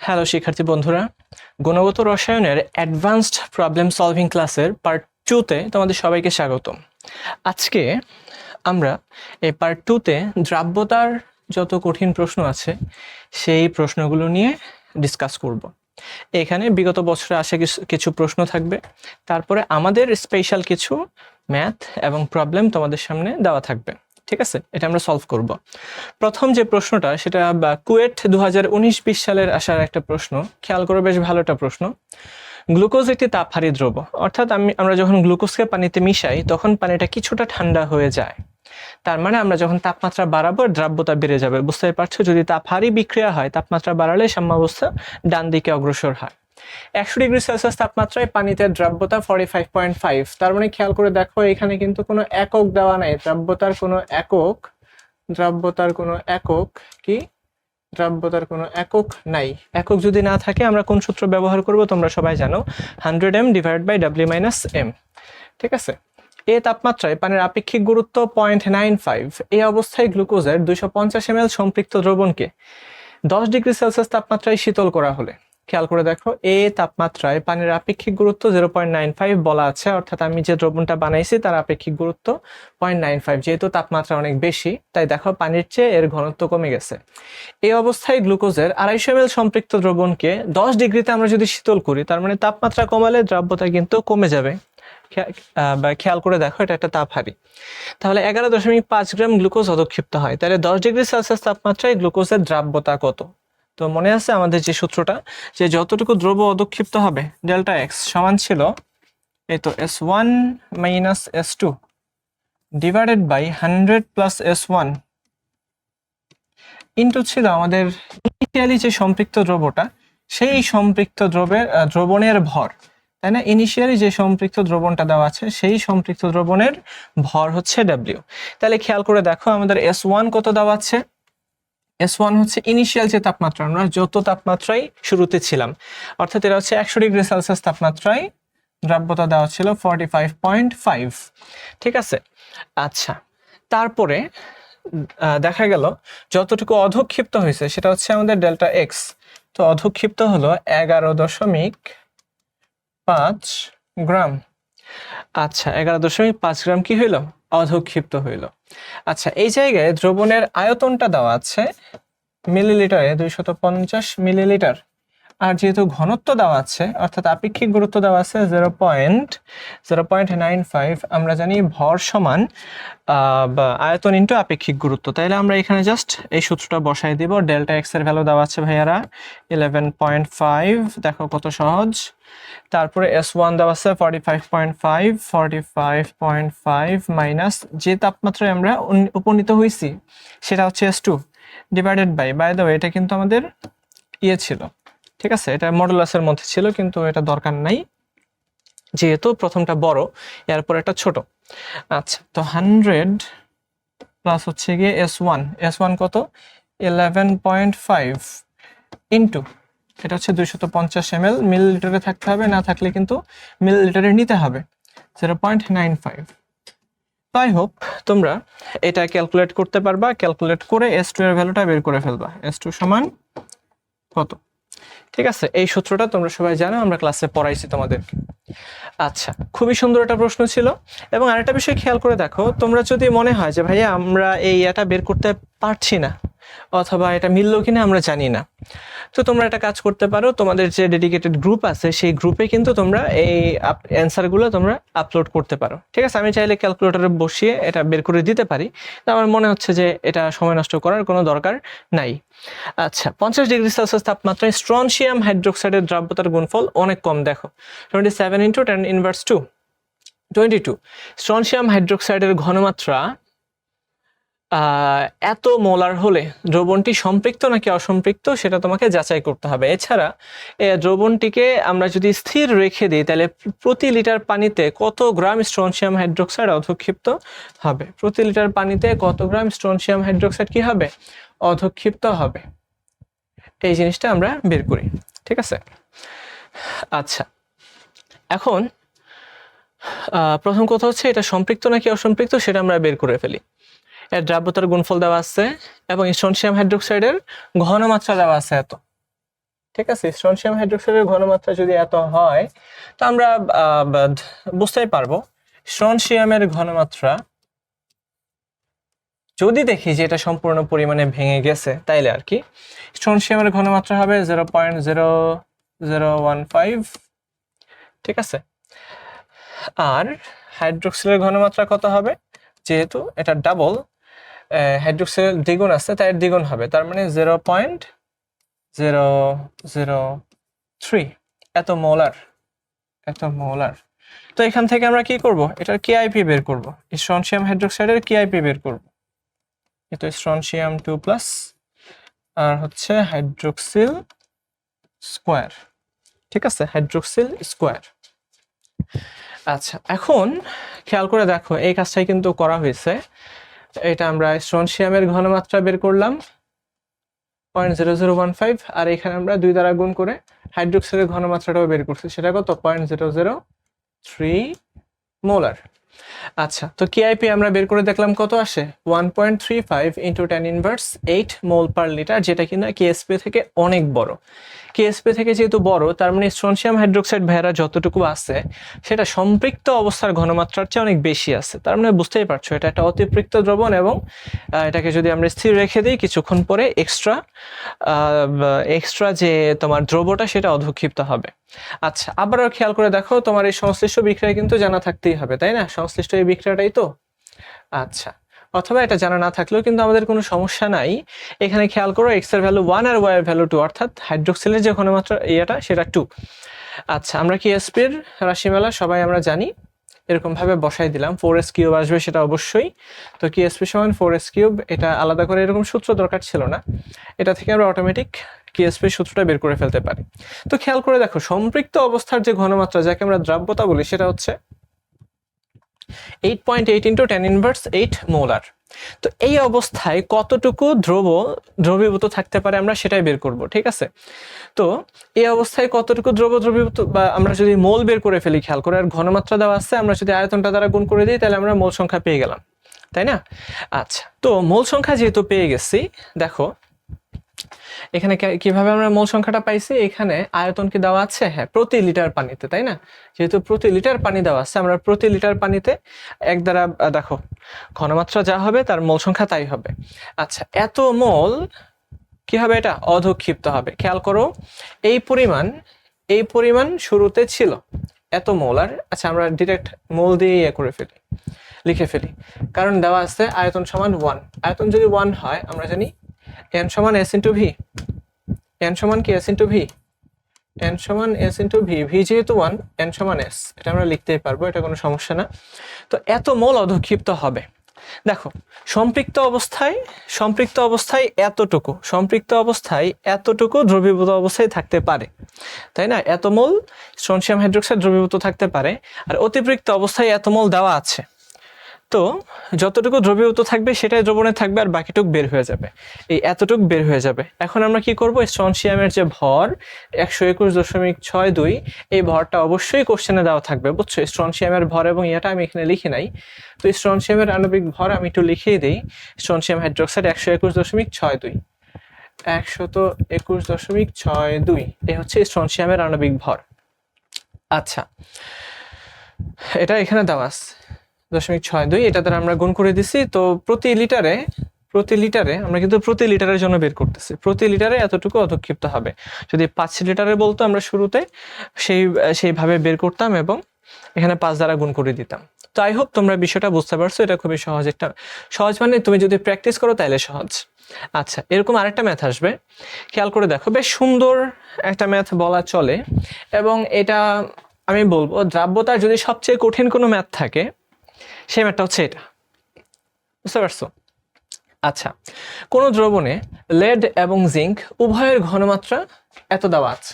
Hello শিক্ষার্থী বন্ধুরা, গুণগত রসায়নের অ্যাডভান্সড প্রবলেম সলভিং ক্লাসের পার্ট 2তে তোমাদের সবাইকে স্বাগতম। আজকে আমরা এই পার্ট 2তে দ্রাব্যতার যত কঠিন প্রশ্ন আছে সেই প্রশ্নগুলো নিয়ে ডিসকাস করব। এখানে বিগত বছরে আসা কিছু প্রশ্ন থাকবে, তারপরে আমাদের স্পেশাল কিছু ম্যাথ এবং প্রবলেম তোমাদের সামনে দেওয়া থাকবে। ঠিক আছে, এটা আমরা সলভ করব। প্রথম যে প্রশ্নটা সেটা কুয়েট 2019-20 সালের আসার একটা প্রশ্ন। খেয়াল করে, বেশ ভালো একটা প্রশ্ন। গ্লুকোজ একটি তাপহারী দ্রব্য, অর্থাৎ আমরা যখন গ্লুকোজকে পানিতে মিশাই তখন পানিটা কিছুটা ঠান্ডা হয়ে যায়। তার মানে আমরা যখন তাপমাত্রা বাড়াবো দ্রাব্যতা বেড়ে যাবে। বুঝতে পারছো, যদি তাপহারী বিক্রিয়া হয় তাপমাত্রা বাড়ালে সাম্যাবস্থা ডান দিকে অগ্রসর হয়। 100 ডিগ্রি সেলসিয়াস তাপমাত্রায় পানিতে দ্রাব্যতা 45.5। তার মানে খেয়াল করে দেখো, এখানে কিন্তু কোনো একক দেওয়া নাই। দ্রাব্যতার কোনো একক নাই। একক যদি না থাকে আমরা কোন সূত্র ব্যবহার করব তোমরা সবাই জানো, 100m / W - m। ঠিক আছে, এই তাপমাত্রায় পানির আপেক্ষিক গুরুত্ব 0.95। এই অবস্থায় গ্লুকোজের 250 ml সম্পৃক্ত দ্রবণকে 10 ডিগ্রি সেলসিয়াস তাপমাত্রায় শীতল করা হলে, খেয়াল করে দেখো, এই তাপমাত্রায় পানির আপেক্ষিক গুরুত্ব 0.95 বলা আছে, অর্থাৎ আমি যে দ্রবণটা বানাইছি তার আপেক্ষিক গুরুত্ব 0.95। যেহেতু তাপমাত্রা অনেক বেশি তাই দেখো পানির চেয়ে এর ঘনত্ব কমে গেছে। এই অবস্থায় গ্লুকোজের 250 ml সম্পৃক্ত দ্রবণকে 10 ডিগ্রিতে আমরা যদি শীতল করি, তার মানে তাপমাত্রা কমালে দ্রাব্যতা কিন্তু কমে যাবে। খেয়াল করে দেখো, এটা একটা তাপহারী। তাহলে 11.5 গ্রাম গ্লুকোজ অধক্ষিপ্ত হয়, তাহলে 10 ডিগ্রি সেলসিয়াস তাপমাত্রায় গ্লুকোজের দ্রাব্যতা কত? তো মনে আছে আমাদের যে সূত্রটা, যে যতটুকু দ্রব্য অধক্ষিপ্ত হবে ডেল্টা এক্স সমান ছিল এই তো S1 - S2 divided by 100 + S1 into ছিল আমাদের ইনিশিয়ালি যে সম্পৃক্ত দ্রব্যটা, সেই সম্পৃক্ত দ্রবণের ভর, তাই না? ইনিশিয়ালি যে সম্পৃক্ত দ্রবণটা দেওয়া আছে সেই সম্পৃক্ত দ্রবণের ভর হচ্ছে W। তাহলে খেয়াল করে দেখো আমাদের S1 কত দেওয়া আছে। S1 হচ্ছে ইনিশিয়াল যে তাপমাত্রা, আমরা যত তাপমাত্রায় শুরুতে ছিলাম, অর্থাৎ এটা হচ্ছে 100 ডিগ্রি সেলসিয়াস তাপমাত্রায় দ্রাব্যতা দেওয়া ছিল 45.5। ঠিক আছে, আচ্ছা, তারপরে দেখা গেল যতটুকু অধক্ষিপ্ত হয়েছে সেটা হচ্ছে আমাদের ডেল্টা এক্স। তো অধক্ষিপ্ত হলো 11.5 গ্রাম। আচ্ছা, 11.5 গ্রাম কি হইল? অধক্ষিপ্ত হইল। আচ্ছা, এই জায়গায় দ্রবণের আয়তনটা দেওয়া আছে মিলিলিটারে 250 মিলিলিটার, আর যেহেতু ঘনত্ব দেওয়া আছে অর্থাৎ আপেক্ষিক গুরুত্ব দেওয়া আছে 0.95, আমরা জানি ভর সমান আয়তন ইন্টু আপেক্ষিক গুরুত্ব। তাইলে আমরা এখানে জাস্ট এই সূত্রটা বসাই দিব। ডেল্টা এক্স এর ভ্যালু দেওয়া আছে ভাইয়ারা 11.5, দেখো কত সহজ। তারপরে S1 দেওয়া আছে 45.5 মাইনাস যে তাপমাত্রায় আমরা উপনীত হয়েছি সেটা হচ্ছে S2 divided by the way, এটা কিন্তু আমাদের ইয়ে ছিল, ঠিক আছে, এটা মডুলাসের মধ্যে ছিল কিন্তু এটা দরকার নাই যেহেতু প্রথমটা বড় এরপর একটা ছোট। আচ্ছা, তো 100 প্লাস হচ্ছে গিয়ে S1 কত? 11.5 ইন্টু এটা হচ্ছে 250 ml, মিলিলিটারে থাকতে হবে, না থাকলে কিন্তু মিলিলিটারে নিতে হবে 0.95। আই হোপ তোমরা এটা ক্যালকুলেট করতে পারবা। ক্যালকুলেট করে S2 এর ভ্যালুটা বের করে ফেলবা। S2 সমান কত? ঠিক আছে, এই সূত্রটা তোমরা সবাই জানো, আমরা ক্লাসে পড়াইছি তোমাদেরকে। আচ্ছা, খুবই সুন্দর একটা প্রশ্ন ছিল। এবং আরেকটা বিষয় খেয়াল করে দেখো, তোমরা যদি মনে হয় যে ভাইয়া আমরা এটা বের করতে পারছি না অথবা এটা মিললো কিনা আমরা জানি না, তো তোমরা একটা কাজ করতে পারো, তোমাদের যে ডেডিকেটেড গ্রুপ আছে সেই গ্রুপে কিন্তু তোমরা এই অ্যান্সারগুলো তোমরা আপলোড করতে পারো। ঠিক আছে, আমি চাইলে ক্যালকুলেটরে বসিয়ে এটা বের করে দিতে পারি, তো আমার মনে হচ্ছে যে এটা সময় নষ্ট করার কোনো দরকার নাই। আচ্ছা, 50 ডিগ্রি সেলসিয়াস তাপমাত্রায় স্ট্রনশিয়াম হাইড্রোক্সাইডের দ্রাব্যতার গুণফল অনেক কম। দেখো 27 × 10⁻², 22। স্ট্রনশিয়াম হাইড্রোক্সাইডের ঘনমাত্রা এত মোলার হলে দ্রবণটি সম্পৃক্ত নাকি অসম্পৃক্ত সেটা তোমাকে যাচাই করতে হবে। এছাড়া দ্রবণটিকে আমরা যদি স্থির রেখে দিই তাহলে প্রতি লিটার পানিতে কত গ্রাম স্ট্রনশিয়াম হাইড্রোক্সাইড অধক্ষিপ্ত হবে? প্রতি লিটার পানিতে কত গ্রাম স্ট্রনশিয়াম হাইড্রোক্সাইড কি হবে? অধক্ষিপ্ত হবে। এই জিনিসটা আমরা বের করি। ঠিক আছে, আচ্ছা, এখন প্রথম কথা হচ্ছে এটা সম্পৃক্ত নাকি অসম্পৃক্ত সেটা আমরা বের করে ফেলি। এর দ্রাব্যতার গুণফল দেওয়া আছে এবং স্ট্রনশিয়াম হাইড্রোক্সাইডের ঘনমাত্রা দেওয়া আছে এত। ঠিক আছে, স্ট্রনশিয়াম হাইড্রোক্সাইডের ঘনমাত্রা যদি এত হয় তো আমরা বুঝতেই পারবো স্ট্রনশিয়ামের ঘনমাত্রা যদি দেখি যে এটা সম্পূর্ণ পরিমাণে ভেঙে গেছে তাইলে আর কি স্ট্রনশিয়ামের ঘনমাত্রা হবে 0.0015, ঠিক আছে। আর হাইড্রোক্সিলের ঘনমাত্রা কত হবে, যেহেতু এটা ডাবল, হাইড্রোক্সিলের দ্বিগুণ আছে তাই এর দ্বিগুণ হবে, তার মানে 0.003 এত মোলার। তো এখান থেকে আমরা কি করব, এটার কেআইপি বের করব, স্ট্রনশিয়াম হাইড্রোক্সাইডের কেআইপি বের করব। এটা স্ট্রনশিয়াম 2+ আর হচ্ছে হাইড্রোক্সিল স্কোয়ার, ঠিক আছে, হাইড্রোক্সিল স্কোয়ার। আচ্ছা, এখন খেয়াল করে দেখো এই কাজটাই কিন্তু করা হয়েছে। এটা আমরা স্ট্রনশিয়ামের ঘনমাত্রা বের করলাম 0.0015, আর এখানে আমরা 2 দ্বারা গুণ করে হাইড্রোক্সিলের ঘনমাত্রাটাও বের করছি, সেটা কত 0.003 মোলার। আচ্ছা, তো কেআইপি আমরা বের করে দেখলাম কত আসে 1.35 × 10⁻8 মোল পার লিটার, যেটা কিনা কেএসপি থেকে অনেক বড়। কেএসপি থেকে যেহেতু বড়, তার মানে স্ট্রনশিয়াম হাইড্রোক্সাইড ভাইরা যতটুকু আছে সেটা সম্পৃক্ত অবস্থার ঘনমাত্রার চেয়ে অনেক বেশি আছে। তার মানে বুঝতেই পারছো এটা একটা অতিপৃক্ত দ্রবণ, এবং এটাকে যদি আমরা স্থির রেখে দিই কিছুক্ষণ পরে এক্সট্রা যে তোমার দ্রবটা সেটা অধঃক্ষিপ্ত হবে। আচ্ছা, আবারও খেয়াল করে দেখো তোমার এই সংশ্লিষ্ট বিক্রিয়া কিন্তু জানা থাকতেই হবে, তাই না? সংশ্লিষ্ট এই বিক্রিয়াটাই তো। আচ্ছা, অথবা এটা জানা না থাকলেও কিন্তু আমাদের কোনো সমস্যা নাই। এখানে খেয়াল করো এক্স এর ভ্যালু 1 আর ওয়াই এর ভ্যালু 2, অর্থাৎ হাইড্রোক্সিলের যে ঘনমাত্রা এটা সেটা 2। আচ্ছা, আমরা কেএসপির রাশিমালা সবাই আমরা জানি, এরকম ভাবে বসাই দিলাম। 4s³ আসবে সেটা অবশ্যই। তো কেএসপি সমান 4s³, এটা আলাদা করে এরকম সূত্র দরকার ছিল না, এটা থেকে আমরা অটোমেটিক কেএসপি সূত্রটা বের করে ফেলতে পারি। তো খেয়াল করে দেখো সম্পৃক্ত অবস্থার যে ঘনমাত্রা যাকে আমরা দ্রাব্যতা বলি সেটা হচ্ছে 8.8 × 10⁻8 মোলার। তো এই অবস্থায় কতটুকু দ্রবীভূত থাকতে পারে আমরা সেটাই বের করব, ঠিক আছে। তো এই অবস্থায় কতটুকু দ্রবীভূত, বা আমরা যদি মোল বের করে ফেলি, খেয়াল করে আর ঘনমাত্রা দেওয়া আছে, আমরা যদি আয়তনটা দ্বারা গুণ করে দিই তাহলে আমরা মোল সংখ্যা পেয়ে গেলাম, তাই না? আচ্ছা, তো মোল সংখ্যা যেহেতু পেয়ে গেছি, দেখো এখানে কিভাবে আমরা মোল সংখ্যাটা পাইছি, এখানে আয়তন কি দেওয়া আছে, হ্যাঁ, প্রতি লিটার পানিতে, তাই না? যেহেতু প্রতি লিটার পানি দেওয়া আছে, আমরা প্রতি লিটার পানিতে 1 দ্বারা দেখো ঘনমাত্রা যা হবে তার মোল সংখ্যা তাই হবে। আচ্ছা, এত মোল কি হবে, এটা অধঃক্ষিপ্ত হবে। খেয়াল করো এই পরিমাণ শুরুতে ছিল এত মোল, আর আচ্ছা আমরা ডিরেক্ট মোল দিয়ে লিখে ফেলি, কারণ দেওয়া আছে আয়তন সমান 1। আয়তন যদি 1 হয় আমরা জানি n সমান s × v, n সমান কি s × v, n সমান s × v, v যেহেতু 1, n সমান s, এটা আমরা লিখতেই পারবো, এটা কোনো সমস্যা না। তো এত মোল অধঃক্ষিপ্ত হবে। দেখো সম্পৃক্ত অবস্থায় এতটুকু দ্রবীভূত অবস্থায় থাকতে পারে, তাই না? এত মোল স্ট্রনশিয়াম হাইড্রোক্সাইড দ্রবীভূত থাকতে পারে, আর অতিপৃক্ত অবস্থায় এত মোল দেওয়া আছে। তো যতটুকু দ্রবীভূত থাকবে সেটাই দ্রবণে থাকবে, আর বাকিটুক বের হয়ে যাবে, এই এতটুক বের হয়ে যাবে। এখন আমরা কি করব, স্ট্রনশিয়ামের যে ভর 121.62, এই ভরটা অবশ্যই কোশ্চেনে দেওয়া থাকবে, বুঝছো? স্ট্রনশিয়ামের ভর এবং এটা আমি এখানে লিখে নাই, তো স্ট্রনশিয়ামের আণবিক ভর আমি একটু লিখেই দিই। স্ট্রনশিয়াম হাইড্রোক্সাইড 121.62, 121.62, এই হচ্ছে স্ট্রনশিয়ামের আণবিক ভর। আচ্ছা, এটা এখানে দেওয়া আছে 0.62, এটা দ্বারা আমরা গুণ করে দিছি। তো প্রতি লিটারে আমরা কিন্তু প্রতি লিটারের জন্য বের করতেছি, প্রতি লিটারে এতটুকু অধঃক্ষিপ্ত হবে। যদি 5 লিটারে বলতো আমরা শুরুতে সেইভাবে বের করতাম এবং এখানে 5 দ্বারা গুণ করে দিতাম। তো আই হোপ তোমরা বিষয়টা বুঝতে পারছো, এটা খুবই সহজ মানে তুমি যদি প্র্যাকটিস করো তাহলে সহজ। আচ্ছা, এরকম আরেকটা ম্যাথ আসবে, খেয়াল করে দেখো, বেশ সুন্দর একটা ম্যাথ বলা চলে, এবং এটা আমি বলবো দ্রাব্যতার যদি সবচেয়ে কঠিন কোনো ম্যাথ থাকে সেই ম্যাথটা হচ্ছে এটা, বুঝতে পারছো? আচ্ছা, কোন দ্রবণে লেড এবং জিঙ্ক উভয়ের ঘনমাত্রা এত দেওয়া আছে।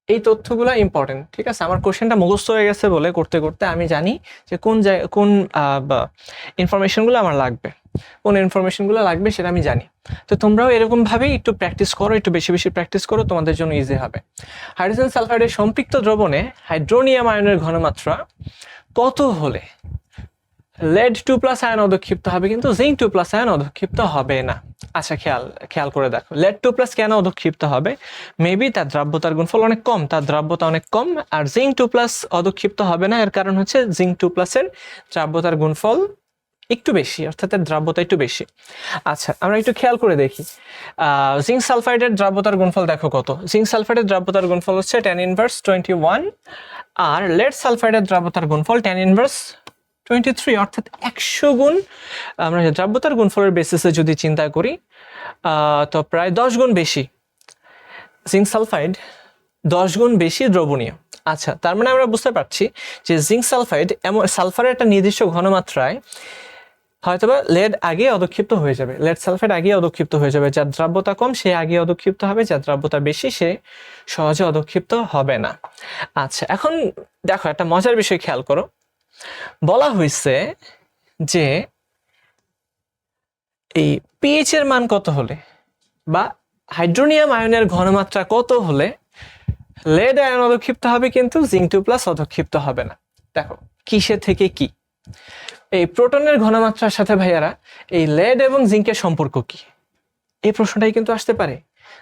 এই তথ্যগুলো ইম্পর্টেন্ট, ঠিক আছে? আমার কোশ্চেনটা মুখস্থ হয়ে গেছে বলে করতে করতে আমি জানি যে কোন ইনফরমেশনগুলো আমার লাগবে, সেটা আমি জানি। তো তোমরাও এরকম ভাবেই একটু প্র্যাকটিস করো, একটু বেশি বেশি প্র্যাকটিস করো, তোমাদের জন্য ইজি হবে। হাইড্রোজেন সালফাইডের সম্পৃক্ত দ্রবণে হাইড্রোনিয়াম আয়নের ঘনমাত্রা কত হলে lead 2+ আয়ন অধক্ষিপ্ত হবে কিন্তু জিঙ্ক 2+ আয়ন অধক্ষিপ্ত হবে না। আচ্ছা খেয়াল করে দেখো, lead 2+ কেন অধক্ষিপ্ত হবে? মেবি তার দ্রাব্যতার গুণফল অনেক কম, তার দ্রাব্যতা অনেক কম। আর জিঙ্ক 2+ অধক্ষিপ্ত হবে না, এর কারণ হচ্ছে জিঙ্ক 2+ এর দ্রাব্যতার গুণফল একটু বেশি, অর্থাৎ এর দ্রাব্যতা একটু বেশি। আচ্ছা আমরা একটু খেয়াল করে দেখি, জিঙ্ক সালফাইডের দ্রাব্যতার গুণফল দেখো কত। জিঙ্ক সালফাইডের দ্রাব্যতার গুণফল হচ্ছে tan ইনভার্স 21, আর lead সালফাইডের দ্রাব্যতার গুণফল tan ইনভার্স 23, অর্থাৎ 100 গুণ। আমরা দ্রাব্যতার গুণফলের বেসিসে যদি চিন্তা করি তো প্রায় 10 গুণ বেশি। জিঙ্ক সালফাইড 10 গুণ বেশি দ্রবণীয়। আচ্ছা তার মানে আমরা বুঝতে পারছি যে জিঙ্ক সালফাইড এমন সালফারের একটা নির্দিষ্ট ঘনমাত্রায় হয়তোবা lead আগে অধক্ষিপ্ত হয়ে যাবে, lead সালফাইড আগে অধক্ষিপ্ত হয়ে যাবে। যার দ্রাব্যতা কম সে আগে অধক্ষিপ্ত হবে, যার দ্রাব্যতা বেশি সে সহজে অধক্ষিপ্ত হবে না। আচ্ছা এখন দেখো একটা মজার বিষয় খেয়াল করো, বলা হয়েছে যে এই পিএইচ এর মান কত হলে বা হাইড্রোনিয়াম আয়নের ঘনমাত্রা কত হলে lead আয়ন অধক্ষিপ্ত হবে কিন্তু জিঙ্ক 2+ অধক্ষিপ্ত হবে না। দেখো কিসে থেকে কি, এই প্রোটনের ঘনমাত্রার সাথে ভাইয়ারা এই lead এবং জিঙ্কের সম্পর্ক কি, এই প্রশ্নটাই কিন্তু আসতে পারে।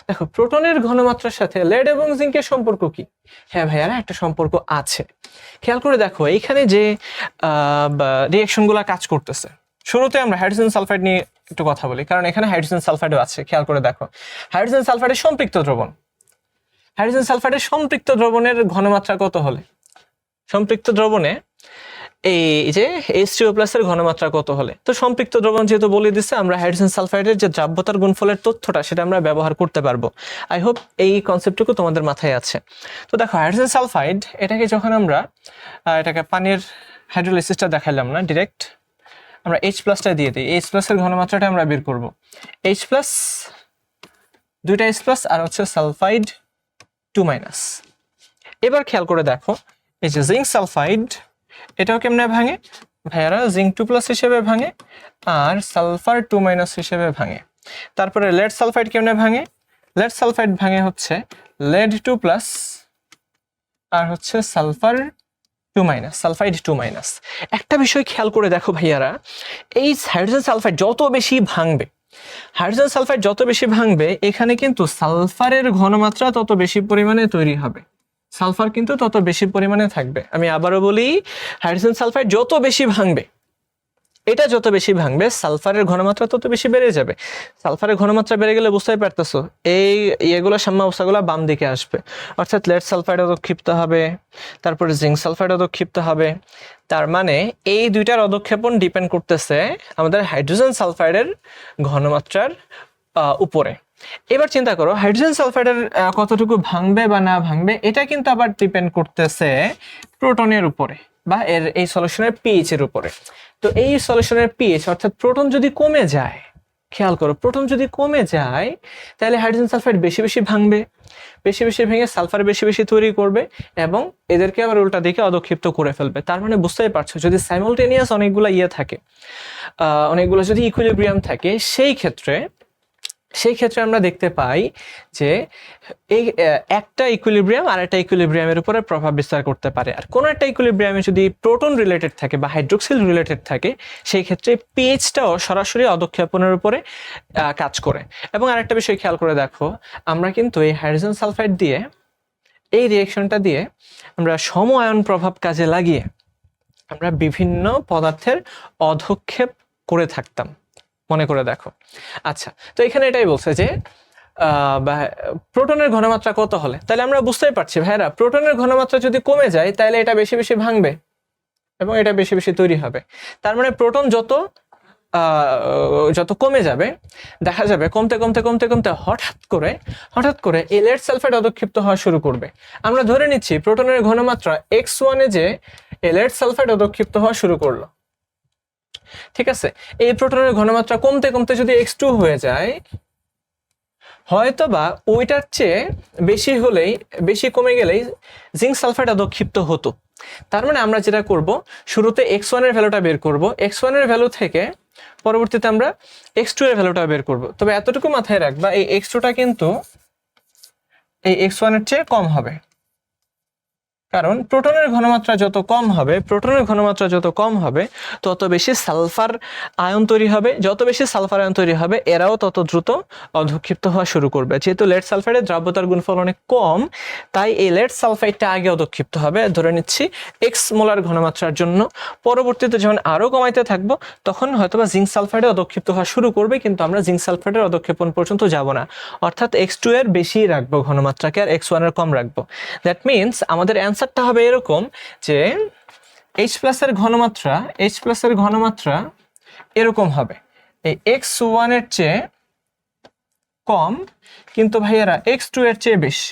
দেখো প্রোটনের ঘনমাত্রার সাথে lead এবং জিঙ্কের সম্পর্ক কি? হ্যাঁ ভাইয়ারা একটা সম্পর্ক আছে। খেয়াল করে দেখো এইখানে যে রিঅ্যাকশনগুলো কাজ করতেছে, শুরুতে আমরা হাইড্রোজেন সালফাইড নিয়ে একটু কথা বলি, কারণ এখানে হাইড্রোজেন সালফাইডও আছে। খেয়াল করে দেখো হাইড্রোজেন সালফাইডের সম্পৃক্ত দ্রবণ, হাইড্রোজেন সালফাইডের সম্পৃক্ত দ্রবণের ঘনমাত্রা কত হলে, সম্পৃক্ত দ্রবণে এই যে H2O+ এর ঘনমাত্রা কত হলে। তো সম্পৃক্ত দ্রবণ যেহেতু বলে দিচ্ছে, আমরা হাইড্রোজেন সালফাইডের যে দ্রাব্যতার গুণফলের তথ্যটা সেটা আমরা ব্যবহার করতে পারবো। আই হোপ এই কনসেপ্টটুকু তোমাদের মাথায় আছে। তো দেখো হাইড্রোজেন সালফাইড এটাকে যখন আমরা এটাকে পানির হাইড্রোলাইসিসটা দেখাইলাম না, ডিরেক্ট আমরা H+টা দিয়ে দিই, H+ এর ঘনমাত্রাটা আমরা বের করব। H+, দুইটা H+ আর হচ্ছে সালফাইড 2-। এবার খেয়াল করে দেখো এই যে জিঙ্ক সালফাইড এটাও কেমনে ভাঙে ভাইয়ারা, জিঙ্ক 2+ হিসেবে ভাঙে আর সালফার 2- হিসেবে ভাঙে। তারপরে lead সালফাইড কেমনে ভাঙে, lead সালফাইড ভাঙে হচ্ছে lead 2+ আর হচ্ছে সালফার 2-, সালফাইড 2-। একটা বিষয় খেয়াল করে দেখো ভাইয়ারা, এই হাইড্রোজেন সালফাইড যত বেশি ভাঙবে, হাইড্রোজেন সালফাইড যত বেশি ভাঙবে এখানে কিন্তু সালফারের ঘনমাত্রা তত বেশি পরিমাণে তৈরি হবে, সালফার কিন্তু তত বেশি পরিমাণে থাকবে। আমি আবারও বলি, হাইড্রোজেন সালফাইড যত বেশি ভাঙবে, এটা যত বেশি ভাঙবে সালফারের ঘনমাত্রা তত বেশি বেড়ে যাবে। সালফারের ঘনমাত্রা বেড়ে গেলে বুঝতেই পারতেছো এই এগুলো সাম্যাবস্থাগুলো বাম দিকে আসবে, অর্থাৎ lead সালফাইড অধক্ষিপ্ত হবে, তারপরে জিঙ্ক সালফাইড অধক্ষিপ্ত হবে। তার মানে এই দুইটার অধক্ষেপণ ডিপেন্ড করতেছে আমাদের হাইড্রোজেন সালফাইডের ঘনমাত্রার উপরে। এবার চিন্তা করো হাইড্রোজেন সালফাইডের কতটুকু ভাঙবে বা না ভাঙবে, এটা কিন্তু আবার ডিপেন্ড করতেছে প্রোটনের উপরে বা এর এই সলিউশনের পিএইচ এর উপরে। তো এই সলিউশনের পিএইচ অর্থাৎ প্রোটন যদি কমে যায়, খেয়াল করো প্রোটন যদি কমে যায় তাহলে হাইড্রোজেন সালফাইড বেশি বেশি ভাঙবে, বেশি বেশি ভেঙে সালফার বেশি বেশি তৈরি করবে এবং এদেরকে আবার উল্টা দিকে অধক্ষিপ্ত করে ফেলবে। তার মানে বুঝতেই পারছো যদি সাইমালটেনিয়াস অনেকগুলো থাকে, অনেকগুলো যদি ইকুইলিব্রিয়াম থাকে, সেই ক্ষেত্রে আমরা দেখতে পাই যে এই একটা ইকুইলিব্রিয়াম আর একটা ইকুইলিব্রিয়ামের উপরে প্রভাব বিস্তার করতে পারে। আর কোনো একটা ইকুইলিব্রিয়ামে যদি প্রোটন রিলেটেড থাকে বা হাইড্রোক্সিল রিলেটেড থাকে, সেই ক্ষেত্রে পিএইচটাও সরাসরি অধক্ষেপণের উপরে কাজ করে। এবং আরেকটা বিষয় খেয়াল করে দেখো, আমরা কিন্তু এই হাইড্রোজেন সালফাইড দিয়ে এই রিঅ্যাকশনটা দিয়ে আমরা সম আয়ন প্রভাব কাজে লাগিয়ে আমরা বিভিন্ন পদার্থের অধক্ষেপ করে থাকতাম, মনে করে দেখো। আচ্ছা তো এখানে এটাই বলছে যে প্রোটনের ঘনমাত্রা কত হলে, তাহলে আমরা বুঝতেই পারছি ভাইরা প্রোটনের ঘনমাত্রা যদি কমে যায় তাহলে এটা বেশি বেশি ভাঙবে এবং এটা বেশি বেশি তৈরি হবে। তার মানে প্রোটন যত কমে যাবে, দেখা যাবে কমতে কমতে কমতে কমতে হঠাৎ করে এই lead সালফাইড অধক্ষিপ্ত হওয়া শুরু করবে। আমরা ধরে নিচ্ছি প্রোটনের ঘনমাত্রা x1 যে এই lead সালফাইড অধক্ষিপ্ত হওয়া শুরু করলো, ঠিক আছে। এই প্রোটনের ঘনমাত্রা কমতে কমতে যদি x2 হয়ে যায়, হয়তোবা ওইটার চেয়ে বেশি কমে গেলেই জিঙ্ক সালফাইড অধক্ষিপ্ত হতো। তার মানে আমরা যেটা করব, শুরুতে x1 এর ভ্যালুটা বের করব, x1 এর ভ্যালু থেকে পরবর্তীতে আমরা x2 এর ভ্যালুটা বের করব। তবে এতটুকু মাথায় রাখবা এই x2টা কিন্তু এই x1 এর চেয়ে কম হবে, কারণ প্রোটনের ঘনমাত্রা যত কম হবে তত বেশি সালফার আয়ন তৈরি হবে, যত বেশি সালফার আয়ন তৈরি হবে এরাও তত দ্রুত অধঃক্ষিপ্ত হওয়া শুরু করবে। যেহেতু লেড সালফাইডের দ্রাব্যতার গুণফল অনেক কম, তাই এই লেড সালফাইডটা আগে অধঃক্ষিপ্ত হবে ধরে নিচ্ছি এক্স মোলার ঘনমাত্রার জন্য। পরবর্তীতে যখন আরও কমাইতে থাকবো তখন হয়তোবা জিঙ্ক সালফাইডে অধঃক্ষিপ্ত হওয়া শুরু করবে, কিন্তু আমরা জিঙ্ক সালফাইডের অধঃক্ষেপণ পর্যন্ত যাব না, অর্থাৎ x2 এর বেশি রাখবো ঘনমাত্রাকে আর x1 এর কম রাখবো। দ্যাট মিনস আমাদের অ্যান্সারটা হবে এরকম যে H প্লাসের ঘনমাত্রা এরকম হবে, এই x1 এর চেয়ে কম কিন্তু ভাইয়ারা x2 এর চেয়ে বেশি।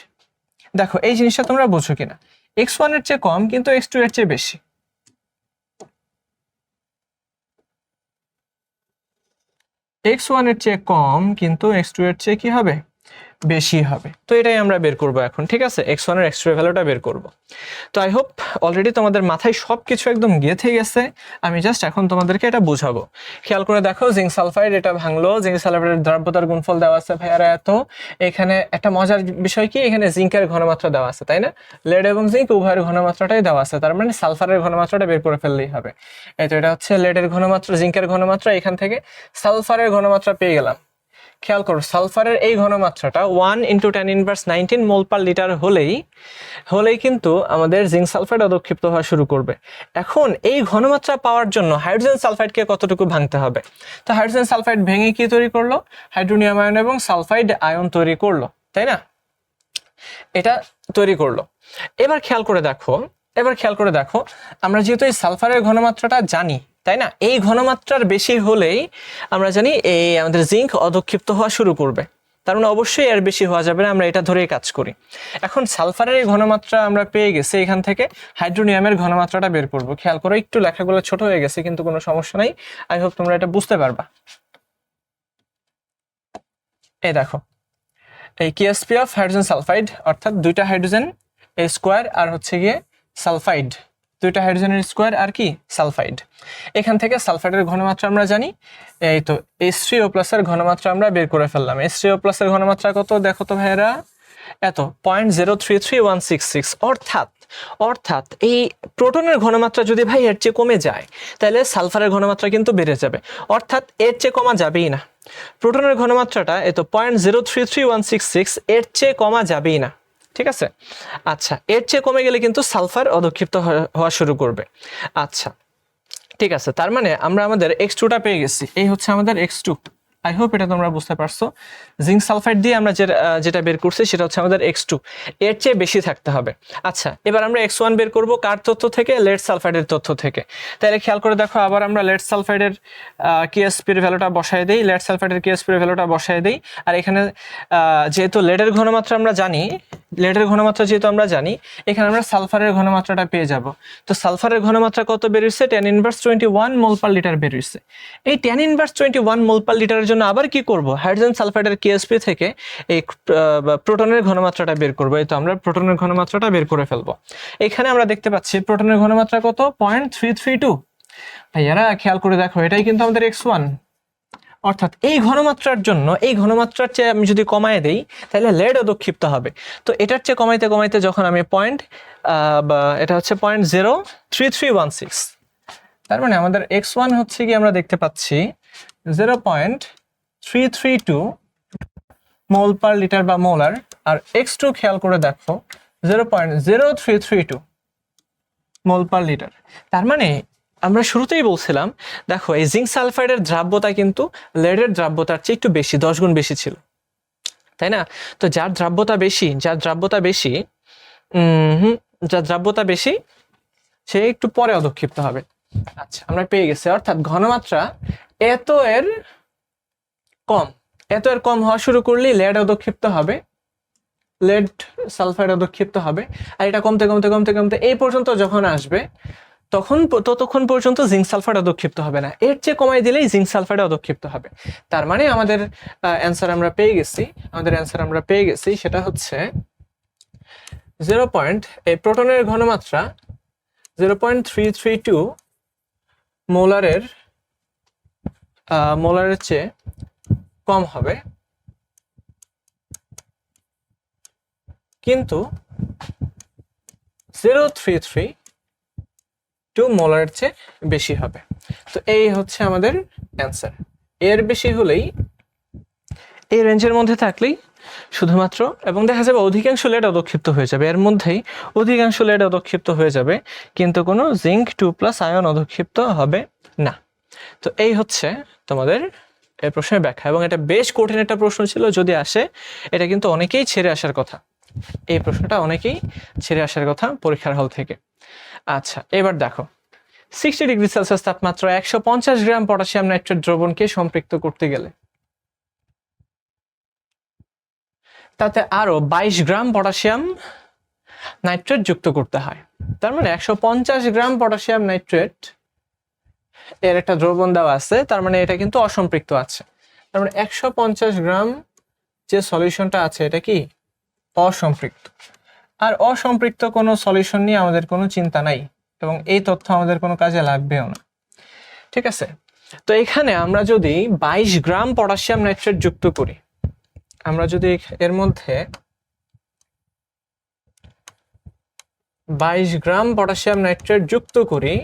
দেখো এই জিনিসটা তোমরা বুঝো কিনা, x1 এর চেয়ে কম কিন্তু x2 এর চেয়ে বেশি। x1 এর চেয়ে কম কিন্তু x2 এর চেয়ে কি হবে, বেশি হবে। তো এটাই আমরা বের করব এখন, ঠিক আছে, x1 এর x2 এর ভ্যালুটা বের করব। তো আই হোপ অলরেডি তোমাদের মাথায় সব কিছু একদম গেঁথে গেছে, আমি জাস্ট এখন তোমাদেরকে এটা বুঝাবো। খেয়াল করে দেখো, জিঙ্ক সালফাইড এটা ভাঙলো, জিঙ্ক সালফাইডের দ্রাব্যতার গুণফল দেওয়া আছে ভাইয়ারা এত। এখানে একটা মজার বিষয় কি, এখানে জিঙ্কের ঘনমাত্রা দেওয়া আছে, তাই না? লেড এবং জিঙ্ক উভয়ের ঘনমাত্রাটাই দেওয়া আছে, তার মানে সালফারের ঘনমাত্রাটা বের করে ফেললেই হবে। এই তো এটা হচ্ছে লেডের ঘনমাত্রা, জিঙ্কের ঘনমাত্রা, এখান থেকে সালফারের ঘনমাত্রা পেয়ে গেলাম। খেয়াল করো, সালফারের এই ঘনমাত্রাটা 1 × 10⁻19 মোল পার লিটার হলেই কিন্তু আমাদের জিঙ্ক সালফাইড অধঃক্ষিপ্ত হওয়া শুরু করবে। এখন এই ঘনমাত্রা পাওয়ার জন্য হাইড্রোজেন সালফাইডকে কতটুকু ভাঙতে হবে? তো হাইড্রোজেন সালফাইড ভেঙে কি তৈরি করলো? হাইড্রোনিয়াম আয়ন এবং সালফাইড আয়ন তৈরি করলো, তাই না? এটা তৈরি করলো। এবার খেয়াল করে দেখো, আমরা যেহেতু এই সালফারের ঘনমাত্রাটা জানি, তাই না, এই ঘনমাত্রার বেশি হলেই আমরা জানি এই আমাদের জিঙ্ক অধঃক্ষিপ্ত হওয়া শুরু করবে, তার মানে অবশ্যই এর বেশি হওয়া যাবে না, আমরা এটা ধরেই কাজ করি। এখন সালফারের এই ঘনমাত্রা আমরা পেয়ে গেছি, এখান থেকে হাইড্রোনিয়ামের ঘনমাত্রাটা বের করব। খেয়াল করো, একটু লেখাগুলো ছোট হয়ে গেছে কিন্তু কোনো সমস্যা নাই, আই হোপ তোমরা এটা বুঝতে পারবা। এই দেখো, এই KSP অফ হাইড্রোজেন সালফাইড, অর্থাৎ দুইটা হাইড্রোজেন এই স্কোয়ার আর হচ্ছে গিয়ে সালফাইড, দুইটা হাইড্রোজেনের স্কোয়ার আর কি সালফাইড। এখান থেকে সালফাইডের ঘনমাত্রা আমরা জানি, এই তো H3O+ এর ঘনমাত্রা আমরা বের করে ফেললাম। H3O+ এর ঘনমাত্রা কত দেখো তো ভাইয়েরা, এত 0.033166। অর্থাৎ এই প্রোটনের ঘনমাত্রা যদি ভাই এর চেয়ে কমে যায় তাহলে সালফারের ঘনমাত্রা কিন্তু বেড়ে যাবে, অর্থাৎ এর চেয়ে কমা যাবেই না। প্রোটনের ঘনমাত্রাটা এত 0.033166, এর চেয়ে কমা যাবেই না, ঠিক আছে। আচ্ছা, এর চেয়ে কমে গেলে কিন্তু সালফার অধঃক্ষিপ্ত হওয়া শুরু করবে। আচ্ছা ঠিক আছে, তার মানে আমরা আমাদের x2টা পেয়ে গেছি, এই হচ্ছে আমাদের x2। আই হোপ এটা তোমরা বুঝতে পারছো। জিঙ্ক সালফাইড দিয়ে আমরা যেটা বের করছি সেটা হচ্ছে আমাদের x2, এর চেয়ে বেশি থাকতে হবে। আচ্ছা, এবার আমরা x1 বের করব কার তথ্য থেকে? লেড সালফাইডের তথ্য থেকে। তাহলে খেয়াল করে দেখো, আবার আমরা লেড সালফাইডের KSP এর ভ্যালুটা বসায় দেই, আর এখানে যেহেতু লেডের ঘনমাত্রা আমরা জানি, এখানে আমরা সালফারের ঘনমাত্রাটা পেয়ে যাব। তো সালফারের ঘনমাত্রা কত বের হইছে? 10⁻21 মোল পার লিটার বের হইছে। এই 10⁻21 মোল পার লিটারের জন্য আবার কি করব? হাইড্রোজেন সালফাইডের KSP থেকে এই প্রোটনের ঘনমাত্রাটা বের করব। এই তো আমরা প্রোটনের ঘনমাত্রাটা বের করে ফেলবো। এখানে আমরা দেখতে পাচ্ছি প্রোটনের ঘনমাত্রা কত? 0.332। ভাইয়ারা খেয়াল করে দেখো, এটাই কিন্তু আমাদের x1। অর্থাৎ এই ঘনমাত্রার চেয়ে আমি যদি কমায় দেই তাহলে লেড অধঃক্ষিপ্ত হবে। তো এটার চেয়ে কমাইতে যখন আমি এটা হচ্ছে 0.03316, তার মানে আমাদের x1 হচ্ছে কি, আমরা দেখতে পাচ্ছি 0.332 মোল পার লিটার বা মোলার, আর x2 খেয়াল করে দেখো 0.0332 মোল পার লিটার। তার মানে আমরা শুরুতেই বলছিলাম, দেখো এই জিঙ্ক সালফাইডের দ্রাব্যতা কিন্তু লেডের দ্রাব্যতার চেয়ে একটু বেশি, 10 গুণ বেশি ছিল, তাই না? তো যার দ্রাব্যতা বেশি সে একটু পরে অধঃক্ষিপ্ত হবে। আচ্ছা, আমরা পেয়ে গেছি, অর্থাৎ ঘনমাত্রা এত এর কম হওয়া শুরু করলেই লেড সালফাইড অধঃক্ষিপ্ত হবে। আর এটা কমতে এই পর্যন্ত যখন আসবে ততক্ষণ পর্যন্ত জিঙ্ক সালফাইড অধঃক্ষিপ্ত হবে না, এর চেয়ে কমাই দিলেই জিঙ্ক সালফাইড অধঃক্ষিপ্ত হবে। তার মানে আমাদের অ্যান্সার আমরা পেয়ে গেছি, সেটা হচ্ছে এই প্রোটনের ঘনমাত্রা 0.332 মোলারের চেয়ে কম হবে, কিন্তু 0.033 মোলারের চেয়ে বেশি হবে। তো এই হচ্ছে আমাদের অ্যান্সার। এর বেশি হলেই, এই রেঞ্জের মধ্যে থাকলেই শুধুমাত্র, এবং দেখা যাবে অধিকাংশ লেড অদক্ষিপ্ত হয়ে যাবে, এর মধ্যেই অধিকাংশ লেড অদক্ষিপ্ত হয়ে যাবে, কিন্তু কোনো জিঙ্ক 2+ আয়ন অদক্ষিপ্ত হবে না। তো এই হচ্ছে তোমাদের এই প্রশ্নের ব্যাখ্যা, এবং এটা বেশ কঠিন একটা প্রশ্ন ছিল। যদি আসে, এটা কিন্তু অনেকেই ছেড়ে আসার কথা, এই প্রশ্নটা অনেকেই ছেড়ে আসার কথা পরীক্ষার হল থেকে। আচ্ছা, এবার দেখো, 60°C তাপমাত্রা 150 গ্রাম পটাশিয়াম নাইট্রেট দ্রবণকে সম্পৃক্ত করতে গেলে তাতে আরো 22 গ্রাম পটাশিয়াম নাইট্রেট যুক্ত করতে হয়। তার মানে 150 গ্রাম পটাশিয়াম নাইট্রেট এর একটা দ্রবণ দেওয়া আছে, তার মানে এটা কিন্তু অসম্পৃক্ত আছে। তার মানে 150 গ্রাম যে সলিউশনটা আছে এটা কি অসম্পৃক্ত। আর অসম্পৃক্ত কোনো সলিউশন নিয়ে আমাদের কোনো চিন্তা নাই, এবং এই তথ্য আমাদের কোনো কাজে লাগবেও না। ঠিক আছে, তো এখানে আমরা যদি 22 গ্রাম পটাশিয়াম নাইট্রেট যুক্ত করি, আমরা যদি এর মধ্যে 22 গ্রাম পটাশিয়াম নাইট্রেট যুক্ত করি,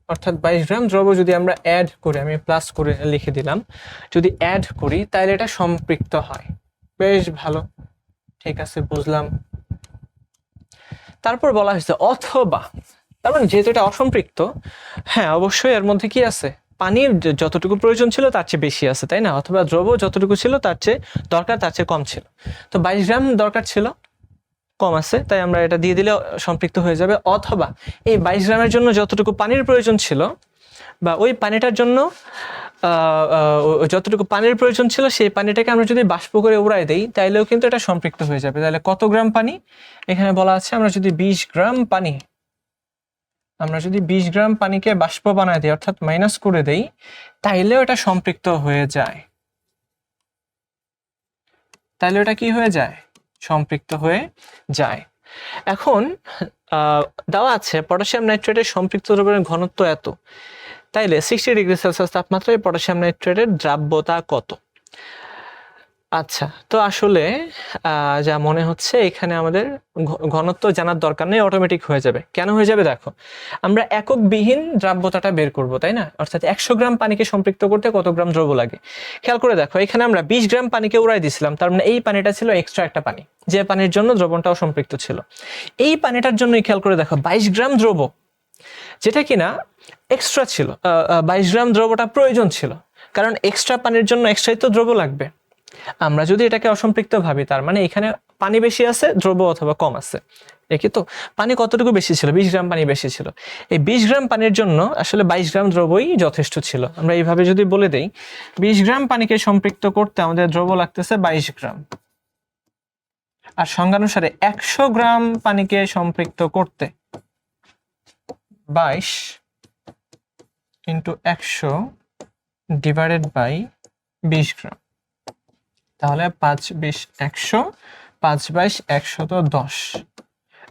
অর্থাৎ 22 গ্রাম দ্রব্য যদি আমরা অ্যাড করি, আমি প্লাস করে লিখে দিলাম, যদি অ্যাড করি তাহলে এটা সম্পৃক্ত হয়। বেশ ভালো, ঠিক আছে, বুঝলাম। তারপর বলা হয়েছে অথবা, তার মানে যেহেতু এটা অসম্পৃক্ত, হ্যাঁ অবশ্যই এর মধ্যে কি আছে, পানির যতটুকু প্রয়োজন ছিল তার চেয়ে বেশি আছে, তাই না? অথবা দ্রব্য যতটুকু ছিল তার চেয়ে দরকার তার চেয়ে কম ছিল। তো 22 গ্রাম দরকার ছিল, কম আছে, তাই আমরা এটা দিয়ে দিলে সম্পৃক্ত হয়ে যাবে। অথবা এই 22 গ্রামের জন্য যতটুকু পানির প্রয়োজন ছিল, বা ওই পানিটার জন্য যতটুকু পানির প্রয়োজন ছিল, সেই পানিটাকে আমরা যদি বাষ্প করে উড়াই দেই, তাইলেও কিন্তু এটা সম্পৃক্ত হয়ে যাবে। তাহলে কত গ্রাম পানি এখানে বলা আছে, আমরা যদি 20 গ্রাম পানিকে বাষ্প বানায় দিই, অর্থাৎ মাইনাস করে দেই, তাইলেও এটা সম্পৃক্ত হয়ে যায়। তাহলে ওটা কি হয়ে যায়, সম্পৃক্ত হয়ে যায়। এখন দেওয়া আছে পটাশিয়াম নাইট্রেটের সম্পৃক্ত দ্রবণের ঘনত্ব এত, তাইলে 60°C তাপমাত্রায় পটাশিয়াম নাইট্রেটের দ্রাব্যতা কত? আচ্ছা, তো আসলে যা মনে হচ্ছে এখানে আমাদের ঘনত্ব জানার দরকার নেই, অটোমেটিক হয়ে যাবে। কেন হয়ে যাবে দেখো, আমরা এককবিহীন দ্রাব্যতাটা বের করব, তাই না? অর্থাৎ 100 গ্রাম পানিকে সম্পৃক্ত করতে কত গ্রাম দ্রব্য লাগে। খেয়াল করে দেখো, এখানে আমরা 20 গ্রাম পানিকে উড়াই দিছিলাম, তার মানে এই পানিটা ছিল এক্সট্রা একটা পানি, যে পানির জন্য দ্রবণটাও সম্পৃক্ত ছিল। এই পানিটার জন্যই খেয়াল করে দেখো 22 গ্রাম দ্রব্য, যেটা কিনা এক্সট্রা ছিল, 22 গ্রাম দ্রব্যটা প্রয়োজন ছিল, কারণ এক্সট্রা পানির জন্য এক্সট্রাই তো দ্রব্য লাগবে। আমরা যদি এটাকে অসম্পৃক্ত ভাবি, তার মানে এখানে পানি বেশি আছে, দ্রব্য অথবা কম আছে। একই তো, পানি কতটুকু বেশি ছিল, 20 গ্রাম পানি বেশি ছিল। এই 20 গ্রাম পানির জন্য আসলে 22 গ্রাম দ্রব্যই যথেষ্ট ছিল। আমরা এইভাবে যদি বলে দেই, 20 গ্রাম পানিকে সম্পৃক্ত করতে আমাদের দ্রব্য লাগতেছে 22 গ্রাম, আর সংজ্ঞানুসারে 100 গ্রাম পানিকে সম্পৃক্ত করতে 22 × 100 / 20 গ্রাম, তাহলে 5 20 100, 5 22 110,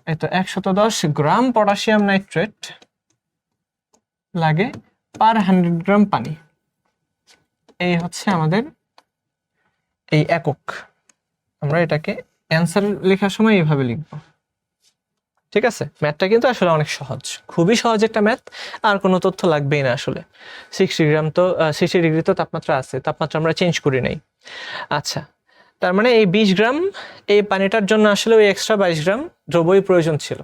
এই তো 110 গ্রাম পটাশিয়াম নাইট্রেট লাগে পার 100 গ্রাম পানি। এই হচ্ছে আমাদের এই একক। আমরা এটাকে অ্যান্সার লেখার সময় এইভাবে লিখব। ঠিক আছে, ম্যাথটা কিন্তু আসলে অনেক সহজ, খুবই সহজ একটা ম্যাথ, আর কোনো তথ্য লাগবেই না আসলে। 60 গ্রাম তো 60 ডিগ্রি তো তাপমাত্রা আছে, তাপমাত্রা আমরা চেঞ্জ করি নাই। আচ্ছা, তার মানে এই 20 গ্রাম এই পানিটার জন্য আসলে ওই এক্সট্রা 22 গ্রাম দ্রব্যই প্রয়োজন ছিল।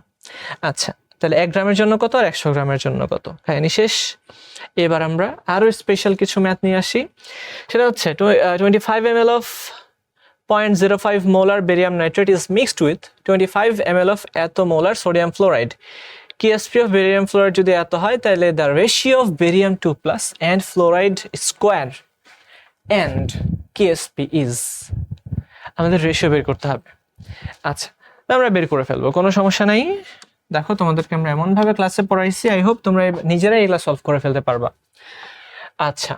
আচ্ছা, তাহলে 1 গ্রামের জন্য কত আর 100 গ্রামের জন্য কত, কাহিনী শেষ। এবার আমরা আরো স্পেশাল কিছু ম্যাথ নিয়ে আসি, সেটা হচ্ছে 25 ml of 0.05 molar barium nitrate is mixed with 25 ml of attomolar sodium fluoride. KSP of barium fluoride যদি এত হয়, তাহলে the ratio of barium 2+ and fluoride square and KSP is, আমাদের রেশিও বের করতে হবে। আচ্ছা, আমরা বের করে ফেলবো, কোনো সমস্যা নাই। দেখো, তোমাদেরকে আমরা এমন ভাবে ক্লাসে পড়াইছি, আই হোপ তোমরা নিজেরাই এগুলা সলভ করে ফেলতে পারবা। আচ্ছা,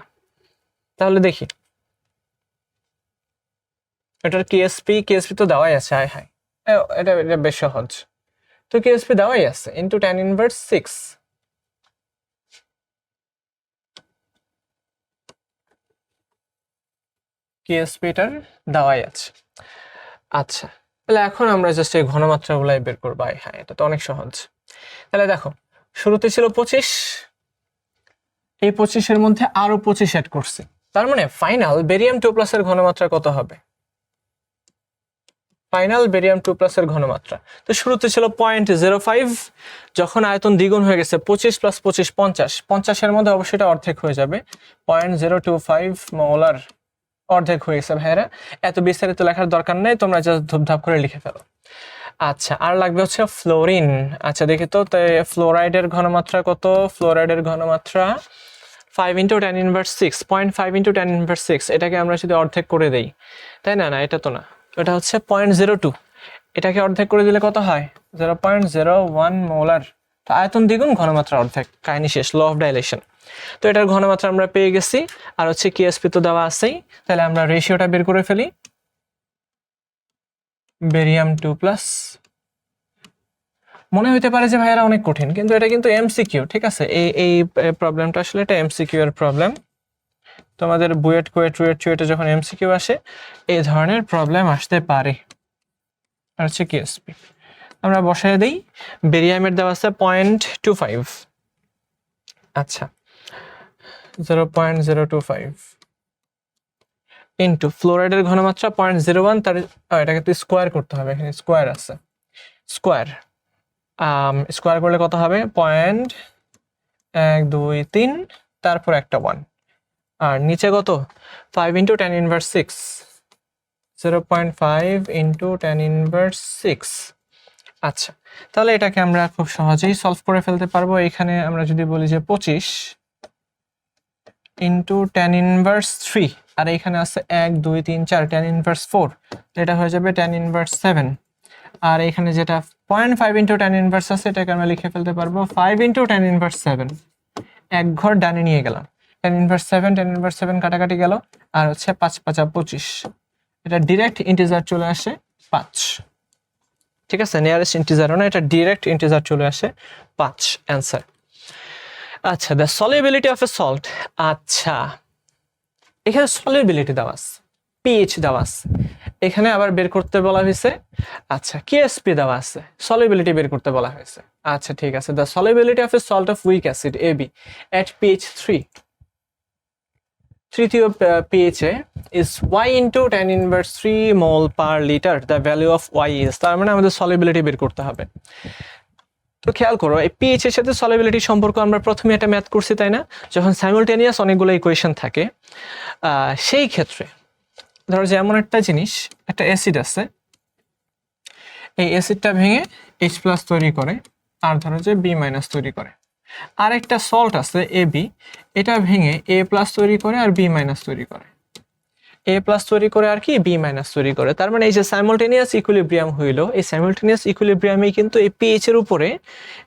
তাহলে দেখি এটার কেএসপি তো দেওয়াই আছে। হাই হাই, এটা বেশ সহজ। তো কেএসপি দেওয়াই আছে, ইন্টু tan ইনভার্স 6, কেএসপিটার দেওয়াই আছে। আচ্ছা, তাহলে এখন আমরা জাস্ট এই ঘনমাত্রাগুলাই বের করবো। হ্যাঁ, এটা তো অনেক সহজ। তাহলে দেখো শুরুতে ছিল 25, এই 25-এর মধ্যে আরো 25 অ্যাড করছি, তার মানে ফাইনাল বেরিয়াম 2+ এর ঘনমাত্রা কত হবে? ফাইনাল বেরিয়াম 2+ এর ঘনমাত্রা তো শুরুতে ছিল 0.05, যখন আয়তন দ্বিগুণ হয়ে গেছে 25 + 25 50, 50-এর মধ্যে অবশ্যই এটা অর্ধেক হয়ে যাবে, 0.025 মোলার, অর্ধেক হয়ে গেছে ভাইরা। এত বিস্তারিত লেখার দরকার নেই, তোমরা জাস্ট ধুপধাপ করে লিখে ফেলো। আচ্ছা, আর লাগবে হচ্ছে ফ্লোরিন। আচ্ছা দেখি তো, ফ্লোরাইডের ঘনমাত্রা কত? ফ্লোরাইডের ঘনমাত্রা 5 × 10⁻⁶, 0.5 × 10⁻⁶, এটাকে আমরা যদি অর্ধেক করে দেই, তাই না? না, এটা তো না, এটা হচ্ছে 0.02, এটাকে অর্ধেক করে দিলে কত হয়? 0.01 মোলার। তো আয়তন দ্বিগুণ, ঘনমাত্রা অর্ধেক, কাহিনী শেষ, ল অফ ডাইলেশন। তো এটার ঘনমাত্রা আমরা পেয়ে গেছি, আর হচ্ছে কেএসপি তো দেওয়া আছেই, তাহলে আমরা রেশিওটা বের করে ফেলি। বেরিয়াম 2+, মনে হইতে পারে যে ভাইয়ারা অনেক কঠিন, কিন্তু এটা কিন্তু এমসিকিউ, ঠিক আছে? এই প্রবলেমটা আসলে এটা এমসিকিউ এর প্রবলেম। তোমাদের বুয়েট, কুয়েট, রুয়েট, চুয়েটে যখন এমসিকিউ আসে এই ধরনের প্রবলেম আসতে পারে। আর হচ্ছে কেএসপি আমরা বসায় দেই। বেরিয়ামের দেওয়া আছে 0.25, আচ্ছা 0.025 ইন্টু ফ্লোরাইডের ঘনমাত্রা 0.01, তার এটাকে তো স্কোয়ার করতে হবে, এখানে স্কোয়ার আছে, স্কোয়ার করলে কত হবে? 0.123, তারপর একটা 1, আর নিচে কত? 5 × 10⁻⁶, 0.5 × 10⁻⁶। আচ্ছা, তাহলে এটাকে আমরা খুব সহজেই সলভ করে ফেলতে পারবো। এখানে আমরা যদি বলি যে 25 × 10⁻3, আর এখানে আছে 1 2 3 4, 10⁻4, এটা হয়ে যাবে 10⁻7, আর এখানে যেটা 0.5 × 10⁻, আছে এটাকে আমরা লিখে ফেলতে পারবো 5 × 10⁻7, এক ঘর ডানে নিয়ে গেলাম, 10⁻7 10⁻7 কাটাকাটি গেল, আর হচ্ছে 5 × 5 = 25, এটা ডিরেক্ট ইন্টিজার চলে আসে 5, ঠিক আছে? নিয়ারেস্ট ইন্টিজারও না, এটা ডিরেক্ট ইন্টিজার চলে আসে 5 অ্যান্সার। আচ্ছা, the solubility of A salt. আচ্ছা, এখানে সলিবিলিটি দেওয়া আছে, পিএইচ দেওয়া আছে, এখানে আবার বের করতে বলা হয়েছে। আচ্ছা, কেএসপি দেওয়া আছে, সলিবিলিটি বের করতে বলা হয়েছে। আচ্ছা ঠিক আছে, the solubility of A salt of week acid AB at pH 3, তৃতীয় পিএইচে is y × 10⁻3 mol per liter, the value of y is, তার মানে আমাদের সলিবিলিটি বের করতে হবে। তো খেয়াল করো, এই পিএইচ এর সাথে সলিবিলিটি সম্পর্ক আমরা প্রথমে একটা ম্যাথ করছি, তাই না? যখন সাইমালটেনিয়াস অনেকগুলো ইকুয়েশন থাকে, সেই ক্ষেত্রে ধরো যে এমন একটা জিনিস, একটা অ্যাসিড আছে, এই অ্যাসিডটা ভেঙে H+ তৈরি করে, আর ধরো যে B- তৈরি করে। আর একটা সল্ট আছে AB, এটা ভেঙে A+ তৈরি করে আর B- তৈরি করে, A+ তৈরি করে আর কি B- তৈরি করে। তার মানে এই যে সাইমালটেনিয়াস ইকুইলিব্রিয়াম হইলো, এই সাইমালটেনিয়াস ইকুইলিব্রিয়ামে কিন্তু এই পিএইচ এর উপরে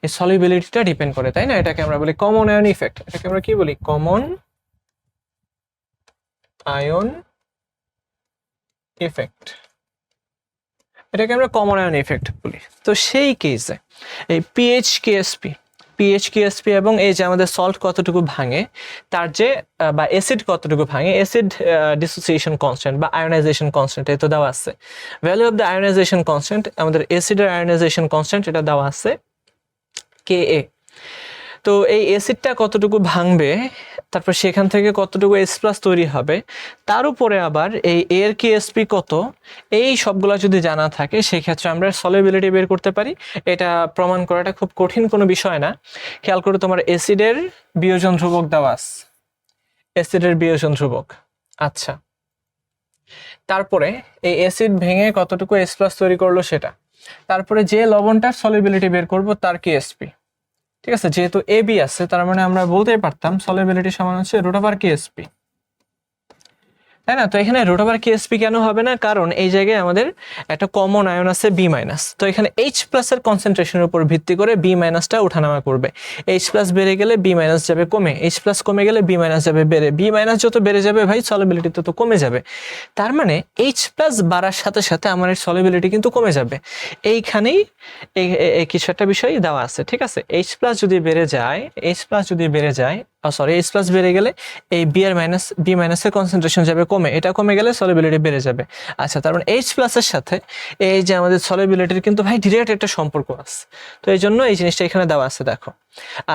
এই সলিবিলিটিটা ডিপেন্ড করে, তাই না? এটাকে আমরা বলি কমন আয়ন ইফেক্ট। এটাকে আমরা কি বলি? কমন আয়ন ইফেক্ট, এটাকে আমরা কমন আয়ন ইফেক্ট বলি। তো সেই কেসে এই পিএইচ কেএসপি এবং এই যে আমাদের সল্ট কতটুকু ভাঙে, তার যে বা অ্যাসিড কতটুকু ভাঙে, অ্যাসিড ডিসোসিয়েশন কনস্ট্যান্ট বা আয়োনাইজেশন কনস্ট্যান্ট এই তো দেওয়া আছে। Value of the ionization constant, আমাদের অ্যাসিডের আয়োনাইজেশন কনস্ট্যান্ট, এটা দেওয়া আছে Ka। তো এই অ্যাসিডটা কতটুকু ভাঙবে, তারপর সেখান থেকে কতটুকু H+ তৈরি হবে, তার উপরে আবার এই এর কেএসপি কত, এই সবগুলা যদি জানা থাকে সেক্ষেত্রে আমরা সলিবিলিটি বের করতে পারি। এটা প্রমাণ করাটা খুব কঠিন কোনো বিষয় না। খেয়াল করে, তোমার অ্যাসিডের বিয়োজন ধ্রুবক দেওয়া আছে, অ্যাসিডের বিয়োজন ধ্রুবক। আচ্ছা, তারপরে এই অ্যাসিড ভেঙে কতটুকু H+ তৈরি করলো সেটা, তারপরে যে লবণটার সলিবিলিটি বের করব তার কেএসপি, ঠিক আছে? যেহেতু AB আছে, তার মানে আমরা বলতেই পারতাম সলিবিলিটি সমান হচ্ছে √KSP, তাই না? তো এখানে √KSP কেন হবে না? কারণ এই জায়গায় আমাদের একটা কমন আয়ন আছে B-, তো এখানে H+ এর কনসেন্ট্রেশনের উপর ভিত্তি করে B- টা ওঠানামা করবে। H+ বেড়ে গেলে B- যাবে কমে, H+ কমে গেলে B- যাবে বেড়ে, B- যত বেড়ে যাবে ভাই সলিবিলিটি তত কমে যাবে। তার মানে H+ বাড়ার সাথে সাথে আমার এই সলিবিলিটি কিন্তু কমে যাবে। এইখানেই এই কিছু একটা বিষয় দেওয়া আছে, ঠিক আছে? H+ যদি বেড়ে যায়, সরি এইচ প্লাস বেড়ে গেলে এই বি মাইনাসের কনসেন্ট্রেশন যাবে কমে, এটা কমে গেলে সলিবিলিটি বেড়ে যাবে। আচ্ছা, তার মানে এইচ প্লাসের সাথে এই যে আমাদের সলিবিলিটির কিন্তু ভাই ডিরেক্ট একটা সম্পর্ক আছে, তো এই জন্য এই জিনিসটা এখানে দেওয়া আছে দেখো।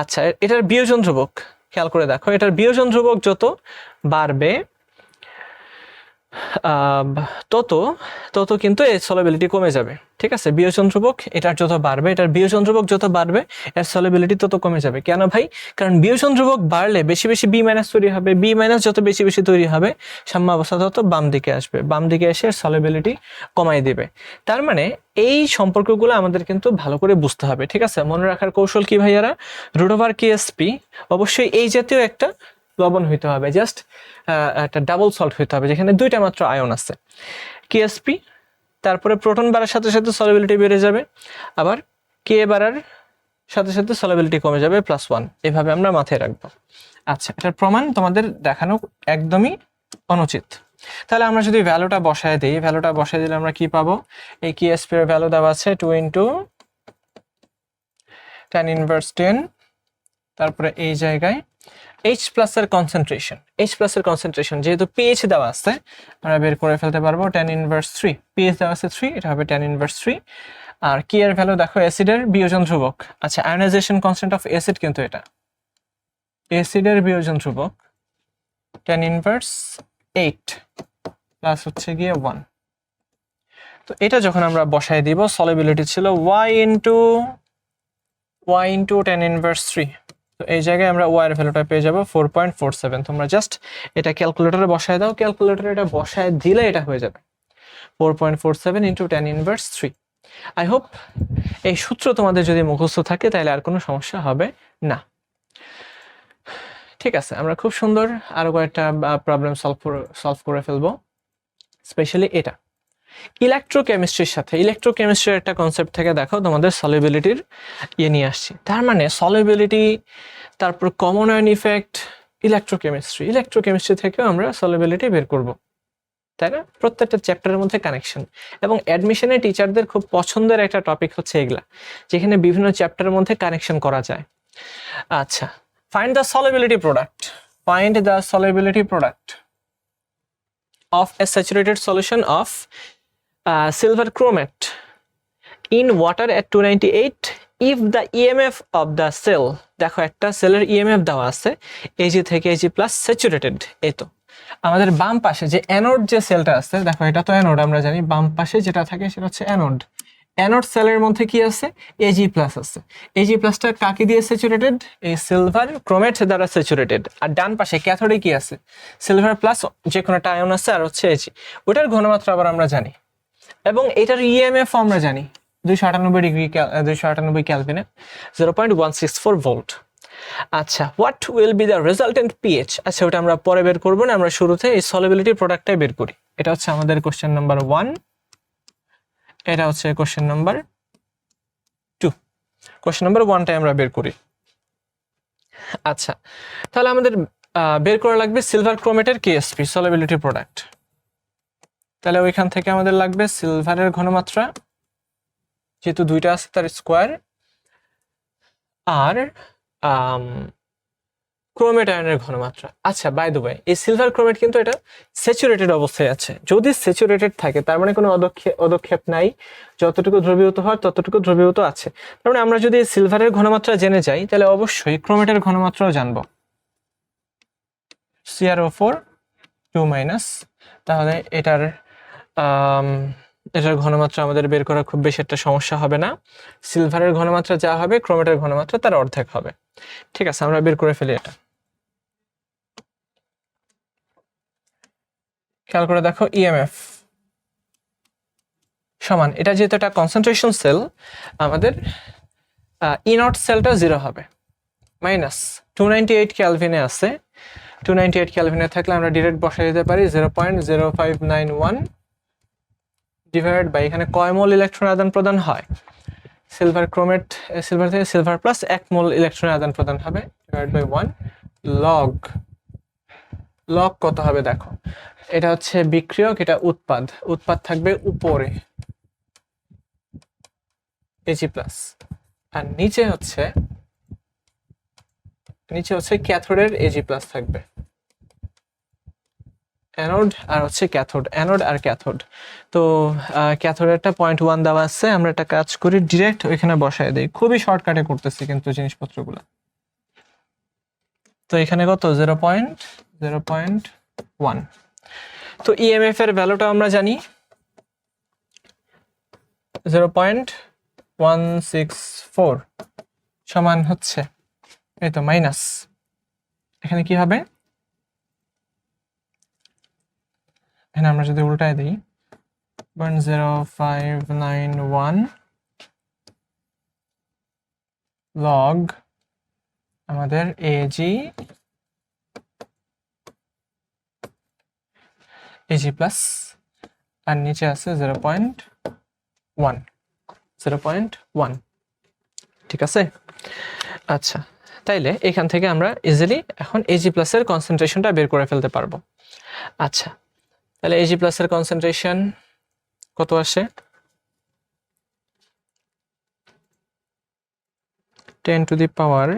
আচ্ছা, এটার বিয়োজন ধ্রুবক খেয়াল করে দেখো, এটার বিয়োজন ধ্রুবক যত বাড়বে তত তত কিন্তু এর সলিবিলিটি কমে যাবে। ঠিক আছে, বিয়োজন ধ্রুবক এটার যত বাড়বে, এটার বিয়োজন ধ্রুবক যত বাড়বে এর সলিবিলিটি তত কমে যাবে। কেন ভাই? কারণ বিয়োজন ধ্রুবক বাড়লে বেশি বেশি বি মাইনাস তৈরি হবে, বি মাইনাস যত বেশি বেশি তৈরি হবে সাম্যাবস্থা তত বাম দিকে আসবে, বাম দিকে এসে সলিবিলিটি কমাই দিবে। তার মানে এই সম্পর্কগুলো আমাদের কিন্তু ভালো করে বুঝতে হবে। ঠিক আছে, মনে রাখার কৌশল কি ভাইয়ারা? রুট ওভার কেএসপি অবশ্যই এই জাতীয় একটা লবণ হইতে হবে, জাস্ট একটা ডাবল সল্ট হইতে হবে যেখানে দুইটা মাত্র আয়ন আছে। কেএসপি, তারপরে প্রোটন বাড়ার সাথে সাথে সলিবিলিটি বেড়ে যাবে, আবার কে বাড়ার সাথে সাথে সলিবিলিটি কমে যাবে +1, এভাবে আমরা মাথায় রাখবো। আচ্ছা, এটার প্রমাণ তোমাদের দেখানো একদমই অনুচিত। তাহলে আমরা যদি ভ্যালুটা বসায় দিই, ভ্যালুটা বসায় দিলে আমরা কি পাবো? এই কেএসপি এর ভ্যালু দেওয়া আছে 2 × tan ইনভার্স 10, তারপরে এই জায়গায় H প্লাস এর কনসেন্ট্রেশন যেহেতু pH দেওয়া আছে আমরা বের করে ফেলতে পারবো tan ইনভার্স 3, pH দেওয়া আছে 3, এটা হবে tan ইনভার্স 3। আর কি এর ভ্যালু দেখো, অ্যাসিডের বিয়োজন ধ্রুবক। আচ্ছা, আয়নাইজেশন কনস্ট্যান্ট অফ অ্যাসিড কিন্তু এটা অ্যাসিডের বিয়োজন ধ্রুবক tan ইনভার্স 8 প্লাস হচ্ছে গিয়ে 1। তো এটা যখন আমরা বসায় দিব, সলিবিলিটি ছিল y * tan ইনভার্স 3। তো এই জায়গায় আমরা y এর ভ্যালুটা পেয়ে যাব 4.47। তোমরা জাস্ট এটা ক্যালকুলেটরে বসায় দাও, ক্যালকুলেটরে এটা বসায় দিলে এটা হয়ে যাবে 4.47 × tan ইনভার্স 3। আই হোপ এই সূত্র তোমাদের যদি মুখস্থ থাকে তাহলে আর কোনো সমস্যা হবে না। ঠিক আছে, আমরা খুব সুন্দর আরো কয়েকটা প্রবলেম সলভ করে ফেলবো, স্পেশালি এটা ইলেকট্রোকেমিস্ট্রির একটা কনসেপ্ট থেকে দেখো তোমাদের সলিবিলিটির নিয়ে আসছি। তার মানে সলিবিলিটি, তারপর কমন আয়ন ইফেক্ট, ইলেকট্রোকেমিস্ট্রি থেকেও আমরা সলিবিলিটি বের করব, তাই না? প্রত্যেকটা চ্যাপ্টারের মধ্যে কানেকশন, এবং অ্যাডমিশনে টিচারদের খুব পছন্দের একটা টপিক হচ্ছে এগুলা, যেখানে বিভিন্ন চ্যাপ্টারের মধ্যে কানেকশন করা যায়। আচ্ছা, find the solubility product of a saturated solution of silver chromate in water at 298 if the EMF of the cell, দেখো একটা সেলের EMF দেওয়া আছে Ag থেকে Ag+ স্যাচুরেটেড। এই তো আমাদের বাম পাশে যে অ্যানোড যে সেলটা আছে, দেখো এটা তো অ্যানোড, আমরা জানি বাম পাশে যেটা থাকে সেটা হচ্ছে অ্যানোড সেলের মধ্যে কি আছে? Ag+ আছে। Ag+টা কাকে দিয়ে স্যাচুরেটেড? এই সিলভার ক্রোমেট দ্বারা স্যাচুরেটেড। আর ডান পাশে ক্যাথোডে কি আছে? সিলভার প্লাস যে কোনো একটা আয়ন আছে আর হচ্ছে Ag। ওটার ঘনমাত্রা আবার আমরা জানি, এবং এটার ইএমএফ আমরা জানি 298 ক্যালভিনে 0.164 ভোল্ট। আচ্ছা, what will be the resultant pH? আচ্ছা, ওটা আমরা পরে বের করবো না, আমরা শুরুতে এই সলিবিলিটি প্রোডাক্টটাই বের করি। এটা হচ্ছে আমাদের কোশ্চেন নাম্বার 1, এটা হচ্ছে কোশ্চেন নাম্বার 2। কোশ্চেন নাম্বার 1টাই আমরা বের করি। আচ্ছা, তাহলে আমাদের বের করা লাগবে সিলভার ক্রোমেটের কেএসপি সলিবিলিটি প্রোডাক্ট। তাহলে ওইখান থেকে আমাদের লাগবে সিলভারের ঘনমাত্রা, যেহেতু দুইটা আছে তার স্কোয়ার, আর ক্রোমেট আয়নের ঘনমাত্রা। আচ্ছা, বাই দ্য ওয়ে, এই সিলভার ক্রোমেট কিন্তু এটা স্যাচুরেটেড অবস্থায় আছে। যদি স্যাচুরেটেড থাকে তার মানে কোনো অদক্ষেপ নাই, যতটুকু দ্রবীভূত হয় ততটুকু দ্রবীভূত আছে। তার মানে আমরা যদি সিলভারের ঘনমাত্রা জেনে যাই তাহলে অবশ্যই ক্রোমেটের ঘনমাত্রাও জানবো, CrO4 2-, তাহলে এটার ঘনমাত্রা আমাদের বের করা খুব বেশি একটা সমস্যা হবে না। সিলভারের ঘনমাত্রা যা হবে ক্রোমেটের ঘনমাত্রা তার অর্ধেক হবে। ঠিক আছে, আমরা বের করে ফেলি এটা। খেয়াল করে দেখো, ইএমএফ সমান, এটা যেহেতু একটা কনসেন্ট্রেশন সেল, আমাদের ইনট সেলটা 0 হবে, -298 ক্যালভিনে আছে। 298 ক্যালভিনে থাকলে আমরা ডিরেক্ট বসাই দিতে পারি 0.0591 ডিভাইডেড বাই, এখানে কয় মোল ইলেকট্রন আদান প্রদান হয়? সিলভার ক্রোমেট, সিলভার থেকে সিলভার প্লাস 1 মোল ইলেকট্রন আদান প্রদান হবে, ডিভাইড বাই 1 লগ কত হবে দেখো, এটা হচ্ছে বিক্রিয়ক, এটা উৎপাদ থাকবে উপরে Ag+, আর নিচে হচ্ছে নিচে হচ্ছে ক্যাথোডের Ag+ থাকবে, অ্যানোড আর হচ্ছে ক্যাথোড, অ্যানোড আর ক্যাথোড। তো ক্যাথোডেরটা 0.1 দেওয়া আছে, আমরা একটা কাজ করি ডিরেক্ট ওইখানে বসায় দিই, খুবই শর্টকাটে করতেছি কিন্তু জিনিসপত্রগুলো। তো এখানে কত 0.1। তো ইএমএফ এর ভ্যালুটা আমরা জানি 0.164 সমান হচ্ছে এই তো মাইনাস, এখানে কি হবে, এখানে আমরা যদি উল্টায় দিই 0.0591 লগ আমাদের Ag প্লাস আর নিচে আছে 0.1, ঠিক আছে। আচ্ছা, তাইলে এখান থেকে আমরা ইজিলি এখন Ag+ এর কনসেন্ট্রেশনটা বের করে ফেলতে পারবো। আচ্ছা, তাহলে Ag+ এর কনসেন্ট্রেশন কত আসে, 10 to the power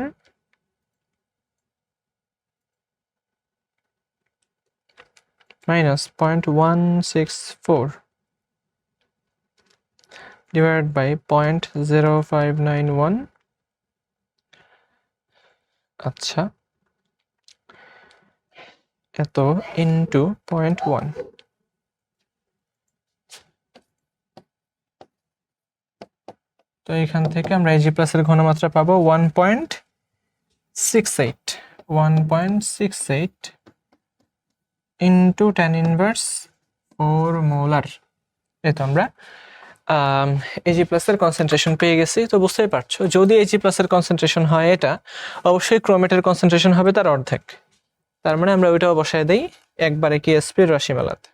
minus 0.164 divided by 0.0591। আচ্ছা, এত ইন্টু 0.1। তো এখান থেকে আমরা Ag+ এর ঘনমাত্রা পাবো 1.68 ইন্টু 10⁻⁴ মোলার। এই তো আমরা Ag+ এর কনসেন্ট্রেশন পেয়ে গেছি। তো বুঝতেই পারছো, যদি Ag+ এর কনসেন্ট্রেশন হয় এটা, অবশ্যই ক্রোমেটের কনসেন্ট্রেশন হবে তার অর্ধেক। তার মানে আমরা ওইটাও বসায় দিই একবারে Ksp রাশিমালাতে।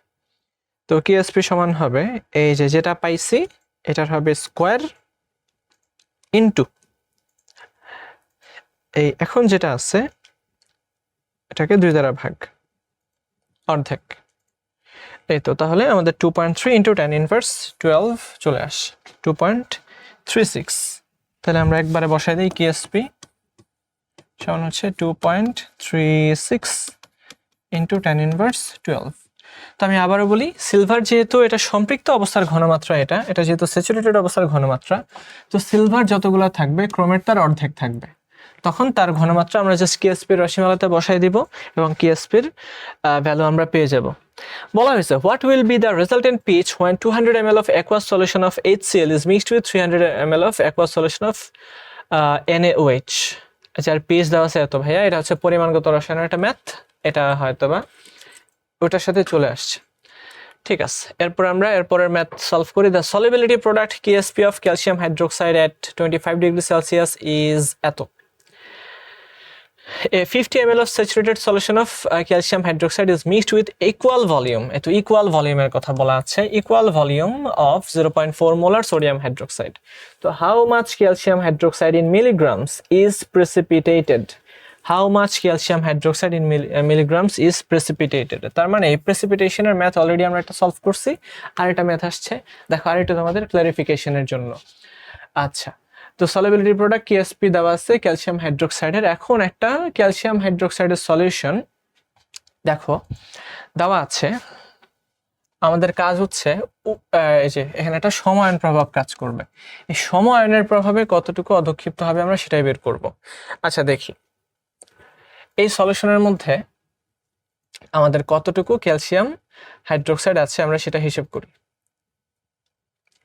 তো Ksp সমান হবে এই যে যেটা পাইছি এটার হবে স্কোয়ার ইন্টু এই এখন যেটা আছে এটাকে 2 দ্বারা ভাগ, অর্ধেক। এই তো, তাহলে আমাদের 2.3 ইন্টু 10⁻12 চলে আসে 2.36। তাহলে আমরা একবারে বসাই দিই Ksp সমান হচ্ছে 2.36 ইন্টু 10⁻12। তো আমি আবারও বলি, সিলভার যেহেতু এটা সম্পৃক্ত অবস্থার ঘনমাত্রা, এটা যেহেতু স্যাচুরেটেড অবস্থার ঘনমাত্রা, তো সিলভার যতগুলো থাকবে ক্রোমেট তার অর্ধেক থাকবে। তখন তার ঘনমাত্রা আমরা জাস্ট Ksp এর রাশিমালাতে বসাই দিব এবং Ksp এর ভ্যালু আমরা পেয়ে যাব। বলা হয়েছে what will be the resultant pH when 200 ml of aqueous solution of HCl is mixed with 300 ml of aqueous solution of NaOH। আচ্ছা, আর পিচ দেওয়া আছে এত ভাইয়া, এটা হচ্ছে পরিমাণগত রসায়নের একটা ম্যাথ, এটা হয়তোবা ওটার সাথে চলে আসছে, ঠিক আছে। এরপর আমরা এরপরের ম্যাথ সলভ করি। The solubility product Ksp of calcium hydroxide at 25 degrees Celsius is এত। A 50 ml of saturated solution of calcium hydroxide is mixed with equal volume, এত equal volume এর কথা বলা আছে, equal volume of 0.4 molar sodium hydroxide. So how much calcium hydroxide in milligrams is precipitated? How much calcium hydroxide in milligrams is precipitated? তার মানে এই প্রেসিপিটেশনের math already আমরা একটা সলভ করছি, আর এটা ম্যাথ আসছে, দেখো আর এটা তোমাদের ক্লারিফিকেশনের জন্য। আচ্ছা, তো সলিবিলিটি প্রোডাক্ট Ksp দেওয়া আছে ক্যালসিয়াম হাইড্রোক্সাইডের। এখন একটা ক্যালসিয়াম হাইড্রোক্সাইডের সলিউশন দেখো দেওয়া আছে, আমাদের কাজ হচ্ছে এই যে এখানে একটা সমায়ন প্রভাব কাজ করবে, এই সমায়নের প্রভাবে কতটুকু অধক্ষিপ্ত হবে আমরা সেটাই বের করব। আচ্ছা দেখি এই সলিউশনের মধ্যে আমাদের কতটুকু ক্যালসিয়াম হাইড্রোক্সাইড আছে আমরা সেটা হিসেব করি।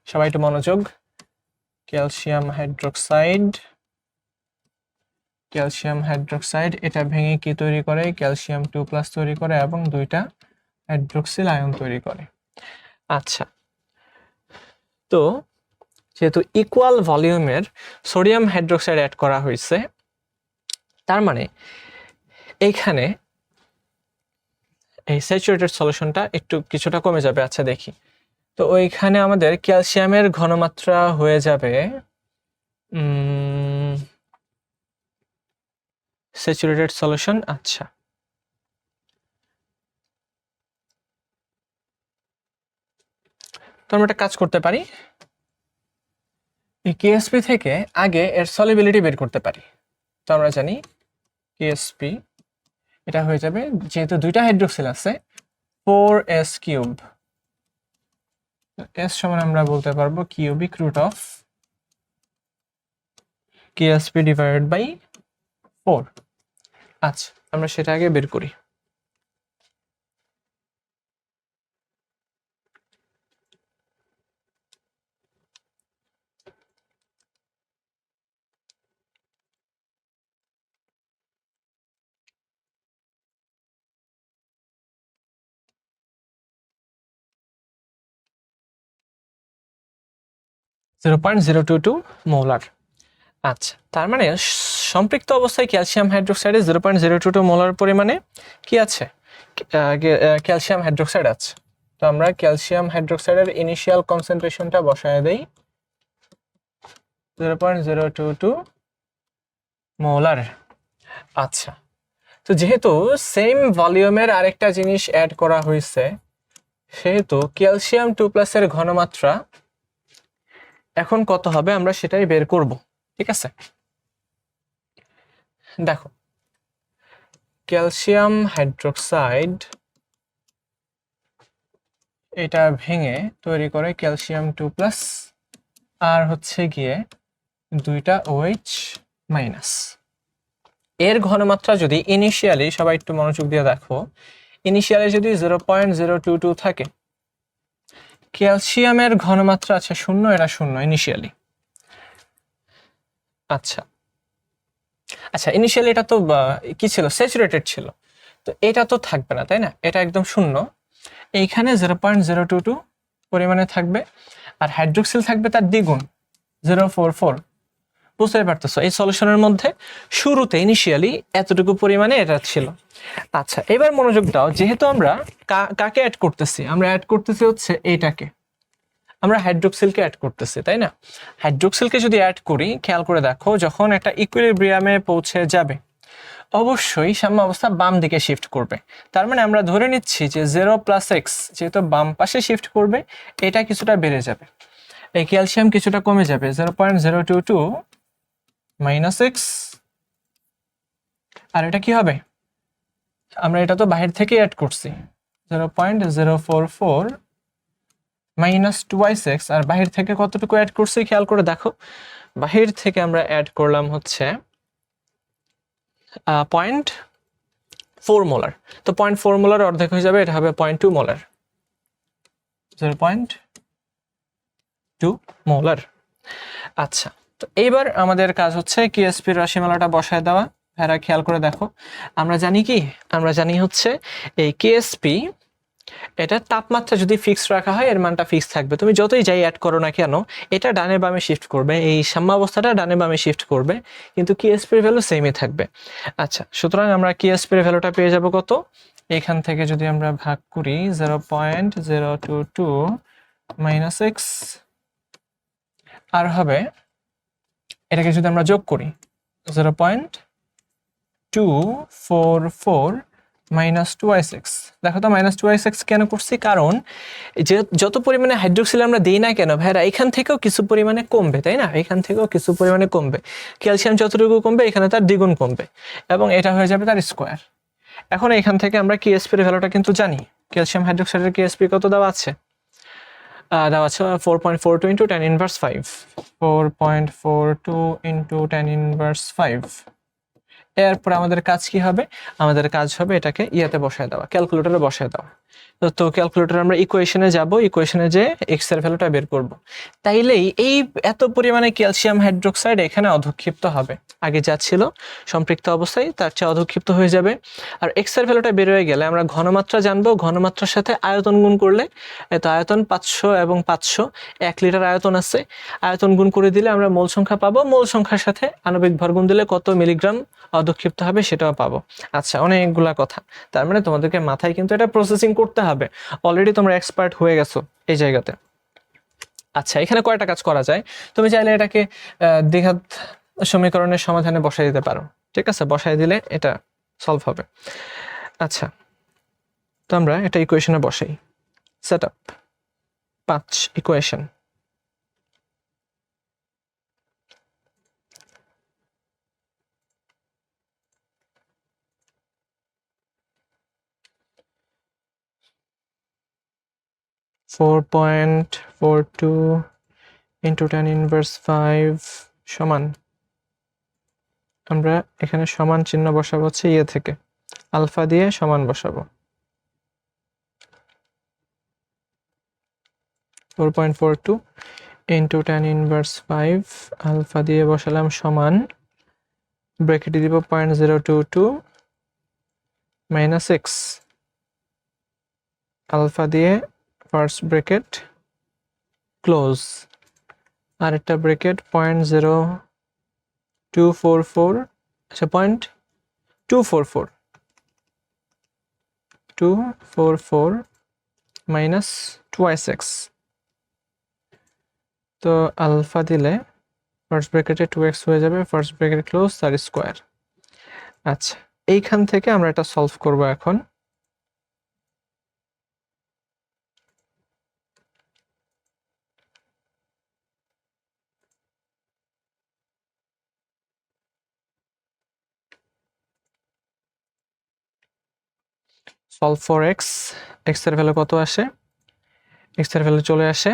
সবাই একটু মনোযোগ। ক্যালসিয়াম হাইড্রোক্সাইড এটা ভেঙে কি তৈরি করে, ক্যালসিয়াম 2+ তৈরি করে এবং 2টা হাইড্রোক্সিল আয়ন তৈরি করে। আচ্ছা, তো যেহেতু ইকুয়াল ভলিউমের সোডিয়াম হাইড্রোক্সাইড অ্যাড করা হয়েছে, তার মানে এইখানে এই স্যাচুরেটেড সলিউশনটা একটু কিছুটা কমে যাবে। আচ্ছা দেখি, তো ওইখানে আমাদের ক্যালসিয়ামের ঘনমাত্রা হয়ে যাবে স্যাচুরেটেড সলিউশন। আচ্ছা, তো আমরা একটা কাজ করতে পারি, এই Ksp থেকে আগে এর সলিবিলিটি বের করতে পারি। তো আমরা জানি কেএসপি, এটা হয়ে যাবে, যেহেতু দুইটা হাইড্রোক্সিল আছে, 4s কিউব। এস সমান আমরা বলতে পারবো cubic root of Ksp divided by 4। আচ্ছা, আমরা সেটা আগে বের করি। (0.022 মোলার। আচ্ছা, তার মানে সম্পৃক্ত অবস্থায় ক্যালসিয়াম হাইড্রোক্সাইডে 0.022 মোলার পরিমাণে কি আছে, ক্যালসিয়াম হাইড্রোক্সাইড আছে। তো আমরা ক্যালসিয়াম হাইড্রোক্সাইডের ইনিশিয়াল কনসেন্ট্রেশনটা বসায় দেই 0.022 মোলার। আচ্ছা, তো যেহেতু সেম ভলিউমের আরেকটা জিনিস অ্যাড করা হয়েছে, সেহেতু ক্যালসিয়াম 2+ এর ঘনমাত্রা এখন কত হবে আমরা সেটাই বের করব। ঠিক আছে, দেখো ক্যালসিয়াম হাইড্রোক্সাইড এটা ভেঙে তৈরি করে ক্যালসিয়াম 2+, আর হচ্ছে গিয়ে দুইটা OH মাইনাস। এর ঘনমাত্রা যদি ইনিশিয়ালি, সবাই একটু মনোযোগ দিয়ে দেখো, ইনিশিয়ালি যদি 0.022 থাকে, ক্যালসিয়ামের ঘনমাত্রা আছে 0, এটা 0 ইনিশিয়ালি। আচ্ছা আচ্ছা, ইনিশিয়ালি এটা তো কি ছিল, স্যাচুরেটেড ছিল, তো এটা তো থাকবে না, তাই না? এটা একদম 0। এইখানে 0.022 পরিমাণে থাকবে, আর হাইড্রোক্সিল থাকবে তার দ্বিগুণ, 0.44। বুঝতে পারতেছো, এই সলিউশনের মধ্যে শুরুতে ইনিশিয়ালি এতটুকু পরিমাণে এটা ছিল। আচ্ছা, এবার মনোযোগ দাও, যেহেতু আমরা কাকে অ্যাড করতেছি, আমরা অ্যাড করতেছি হচ্ছে এইটাকে, আমরা হাইড্রোক্সিলকে অ্যাড করতেছি, তাই না? হাইড্রোক্সিলকে যদি অ্যাড করি, খেয়াল করে দেখো, যখন একটা ইকুইলিব্রিয়ামে পৌঁছে যাবে, অবশ্যই সাম্যাবস্থা বাম দিকে শিফট করবে। তার মানে আমরা ধরে নিচ্ছি যে 0+x যেহেতু বাম পাশে শিফট করবে, এটা কিছুটা বেড়ে যাবে, এই ক্যালসিয়াম কিছুটা কমে যাবে, 0.022 - x। আর এটা কি হবে, আমরা এটা তো বাহির থেকে অ্যাড করছি, 0.044 - 2x, আর বাহির থেকে কতটুকু অ্যাড করছি খেয়াল করে দেখো, বাহির থেকে আমরা অ্যাড করলাম হচ্ছে 0.4 মোলার। তো 0.4 মোলার অর্ধেক হয়ে যাবে, এটা হবে 0.2 মোলার, 0.2 মোলার। আচ্ছা, তো এইবার আমাদের কাজ হচ্ছে কেএসপির রাশিমালাটা বসায় দেওয়া। ভাইরা খেয়াল করে দেখো, আমরা জানি কি, আমরা জানি হচ্ছে এই কেএসপি, এটা তাপমাত্রা যদি ফিক্স রাখা হয় এর মানটা ফিক্স থাকবে, তুমি যতই যাই অ্যাড করো না কেন, এটা ডানে বামে শিফট করবে, এই সাম্যাবস্থাটা ডানে বামে শিফট করবে, কিন্তু কেএসপির ভ্যালু সেমই থাকবে। আচ্ছা, সুতরাং আমরা কেএসপির ভ্যালুটা পেয়ে যাব কত, এখান থেকে যদি আমরা ভাগ করি 0.022 - x, আর হবে এটাকে যদি আমরা যোগ করি 0.244 - 2x। দেখো তো -2x কেন করছি, কারণ যে যত পরিমাণে হাইড্রোক্সিল আমরা দিই না কেন ভাইরা, এখান থেকেও কিছু পরিমাণে কমবে, তাই না? এখান থেকেও কিছু পরিমাণে কমবে, ক্যালসিয়াম যতটুকু কমবে এখানে তার দ্বিগুণ কমবে, এবং এটা হয়ে যাবে তার স্কোয়ার। এখন এখান থেকে আমরা কেএসপির ভ্যালুটা কিন্তু জানি, ক্যালসিয়াম হাইড্রোক্সাইডের কেএসপি কত দেওয়া আছে, দেওয়া আছে 4.42 × 10⁻5, 4.42 × 10⁻5। এরপর আমাদের কাজ কি হবে, আমাদের কাজ হবে এটাকে ইয়াতে বসায় দেওয়া, ক্যালকুলেটরে বসায় দেওয়া। তো ক্যালকুলেটরে আমরা ইকুয়েশনে যাব, ইকুয়েশনে যে এক্স এর ভ্যালুটা বের করব, তাইলেই এই এত পরিমাণে ক্যালসিয়াম হাইড্রোক্সাইড এখানে অধক্ষিপ্ত হবে, আগে যা ছিল সম্পৃক্ত অবস্থায় তার চেয়ে অধক্ষিপ্ত হয়ে যাবে। আর এক্স এর ভ্যালুটা বের হয়ে গেলে আমরা ঘনমাত্রা জানবো, ঘনমাত্রার সাথে আয়তন গুণ করলে, এত আয়তন 500 এবং 500, 1 লিটার আয়তন আছে, আয়তন গুণ করে দিলে আমরা মোল সংখ্যা পাবো, মোল সংখ্যার সাথে আণবিক ভর গুণ দিলে কত মিলিগ্রাম অধক্ষিপ্ত হবে সেটাও পাবো। আচ্ছা, অনেকগুলা কথা, তার মানে তোমাদেরকে মাথায় কিন্তু এটা প্রসেসিং করতে হবে, অলরেডি তোমরা এক্সপার্ট হয়ে গেছো এই জায়গাতে। আচ্ছা, এখানে কয়টা কাজ করা যায়, তুমি চাইলে এটাকে দ্বিঘাত সমীকরণের সমাধানে বসাই দিতে পারো, ঠিক আছে? বসাই দিলে এটা সলভ হবে। আচ্ছা, তো আমরা এটা ইকুয়েশনে বসাই, set up 5 equation. 4.42 into 10 inverse 5 সমান, আমরা এখানে সমান চিহ্ন বসাবো হচ্ছে ইয়ে থেকে, আলফা দিয়ে সমান বসাবো। 4.42 ইন্টু 10 ইনভার্স 5 আলফা দিয়ে বসালাম সমান, ব্র্যাকেটে দিব 0.022 মাইনাস এক্স, আলফা দিয়ে ফার্স্ট ব্র্যাকেট ক্লোজ, আরেকটা ব্র্যাকেট 0.0244, আচ্ছা 0.244 মাইনাস টুয়াইস এক্স। তো আলফা দিলে ফার্স্ট ব্র্যাকেটে 2x হয়ে যাবে, ফার্স্ট ব্র্যাকেট ক্লোজ, তার স্কোয়ার। আচ্ছা, এইখান থেকে আমরা এটা সলভ করব এখন। সলভ ফর এক্স, এক্স এর ভ্যালু কত আসে? এক্স এর ভ্যালু চলে আসে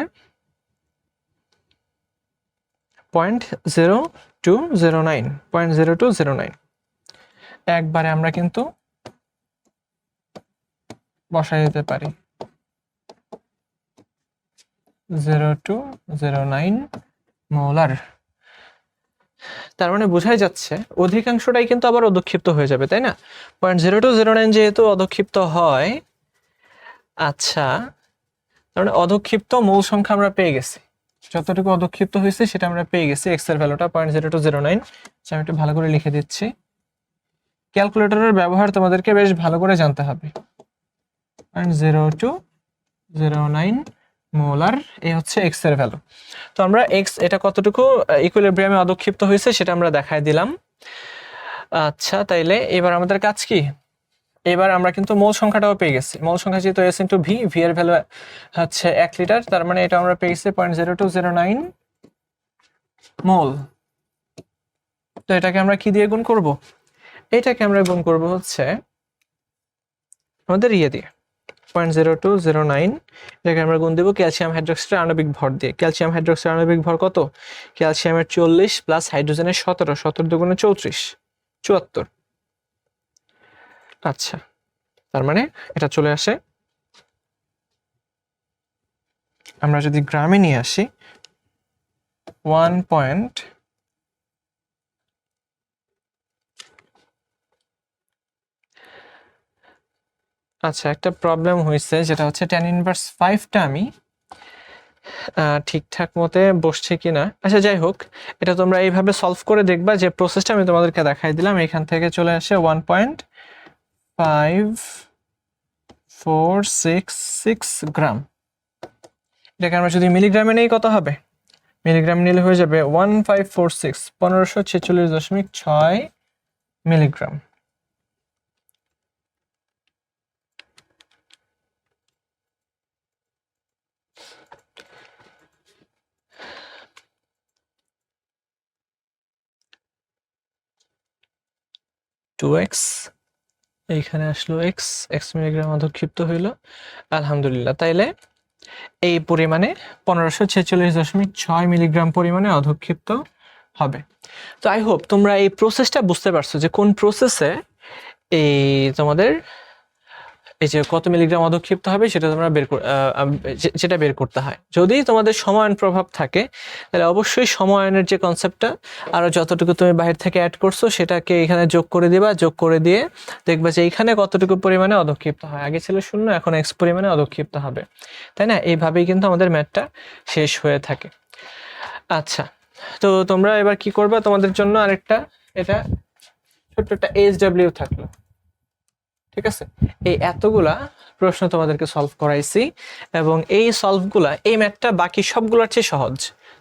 0.0209। একবারে আমরা কিন্তু বসাই দিতে পারি 0.0209 মোলার। তার মানে বোঝাই যাচ্ছে অধিকাংশটাই কিন্তু আবার অধক্ষিপ্ত হয়ে যাবে, তাই না? 0.0209 যেহেতু অধক্ষিপ্ত হয়, আচ্ছা তার মানে অধক্ষিপ্ত মূল সংখ্যা আমরা পেয়ে গেছি, যতটুকু অধক্ষিপ্ত হয়েছে সেটা আমরা পেয়ে গেছি। এক্স এর ভ্যালুটা 0.0209। আমি একটু ভালো করে লিখে দিচ্ছি, ক্যালকুলেটরের ব্যবহার তোমাদেরকে বেশ ভালো করে জানতে হবে। 0.0209 মোলার, এই হচ্ছে এক্স এর ভ্যালু। তো আমরা এক্স এটা কতটুকু ইকুইলিব্রিয়ামে অধক্ষিপ্ত হয়েছে সেটা আমরা দেখাই দিলাম। আচ্ছা, তাইলে এবার আমাদের কাজ কি? এবার আমরা কিন্তু মোল সংখ্যাটাও পেয়ে গেছি। মোল সংখ্যা যেহেতু এস ইন্টু ভি, ভি এর ভ্যালু হচ্ছে 1 লিটার, তার মানে এটা আমরা পেয়ে গেছি 0.0209 মোল। তো এটাকে আমরা কি দিয়ে গুণ করব? এটাকে আমরা গুণ করব হচ্ছে আমাদের ইয়ে দিয়ে 0.0209, এটাকে আমরা গুণ দেব ক্যালসিয়াম হাইড্রোক্সাইডের আণবিক ভর দিয়ে। ক্যালসিয়াম হাইড্রোক্সাইডের আণবিক ভর কত? ক্যালসিয়ামের 40 প্লাস হাইড্রোজেনের 17, 17 দুগুণে 34, 74। আচ্ছা, তার মানে এটা চলে আসে, আমরা যদি গ্রামে নিয়ে আসি 1. আচ্ছা, একটা প্রবলেম হয়েছে, যেটা হচ্ছে tan ইনভার্স 5টা আমি ঠিকঠাক মতে বসছে কিনা। আচ্ছা যাই হোক, এটা তোমরা এইভাবে সলভ করে দেখবা, যে প্রসেসটা আমি তোমাদেরকে দেখাই দিলাম। এখান থেকে চলে আসে 1.5466 গ্রাম। এটাকে আমরা যদি মিলিগ্রামে নেই কত হবে? মিলিগ্রাম নিলে হয়ে যাবে 1546, 1546.6 মিলিগ্রাম। এক্স এইখানে আসলো এক্স, এক্স মিলিগ্রাম অধক্ষিপ্ত হইল, আলহামদুলিল্লাহ। তাইলে এই পরিমাণে 1546.6 মিলিগ্রাম পরিমাণে অধক্ষিপ্ত হবে। তো আই হোপ তোমরা এই প্রসেসটা বুঝতে পারছো, যে কোন প্রসেসে এই তোমাদের এই যে কত মিলিগ্রাম অধক্ষিপ্ত হবে সেটা তোমরা যেটা বের করতে হয়। যদি তোমাদের সমায়ন প্রভাব থাকে তাহলে অবশ্যই সমায়নের যে কনসেপ্টটা আরো যতটুকু তুমি বাইরে থেকে অ্যাড করছো সেটাকে এখানে যোগ করে দিবা, যোগ করে দিয়ে দেখবা যে এইখানে কতটুকু পরিমাণে অধক্ষিপ্ত হয়। আগে ছিল 0, এখন x পরিমাণে অধক্ষিপ্ত হবে, তাই না? এইভাবেই কিন্তু আমাদের ম্যাথটা শেষ হয়ে থাকে। আচ্ছা, তো তোমরা এবার কি করবা, তোমাদের জন্য আরেকটা এটা ছোট্ট একটা SW থাকলো, ঠিক আছে? এই এতগুলা প্রশ্ন তোমাদেরকে সলভ করাইছি, এবং এই সলভগুলা, এই ম্যাথটা বাকি সবগুলোর চেয়ে সহজ।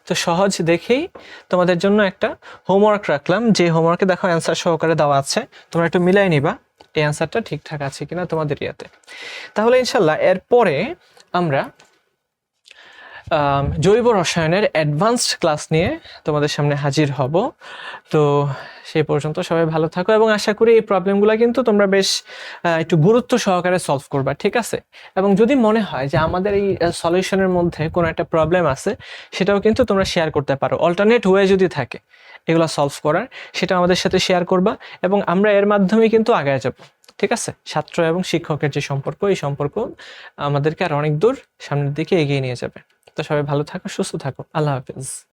তো সহজ দেখেই তোমাদের জন্য একটা হোমওয়ার্ক রাখলাম, যে হোমওয়ার্কে দেখো অ্যান্সার সহকারে দেওয়া আছে, তোমরা একটু মিলাই নিবা এই অ্যান্সারটা ঠিকঠাক আছে কিনা তোমাদের ইয়াতে। তাহলে ইনশাল্লাহ এরপরে আমরা জৈব রসায়নের অ্যাডভান্সড ক্লাস নিয়ে তোমাদের সামনে হাজির হব। তো সেই পর্যন্ত সবাই ভালো থাকো, এবং আশা করি এই প্রবলেমগুলো কিন্তু তোমরা বেশ একটু গুরুত্ব সহকারে সলভ করবা, ঠিক আছে? এবং যদি মনে হয় যে আমাদের এই সলিউশনের মধ্যে কোনো একটা প্রবলেম আছে, সেটাও কিন্তু তোমরা শেয়ার করতে পারো। অল্টারনেট ওয়ে যদি থাকে এগুলো সলভ করার, সেটা আমাদের সাথে শেয়ার করবা, এবং আমরা এর মাধ্যমে কিন্তু আগায় যাব, ঠিক আছে? ছাত্র এবং শিক্ষকের যে সম্পর্ক, এই সম্পর্ক আমাদেরকে আর অনেক দূর সামনের দিকে এগিয়ে নিয়ে যাবে। তো সবাই ভালো থাকো, সুস্থ থাকো, আল্লাহ হাফেজ।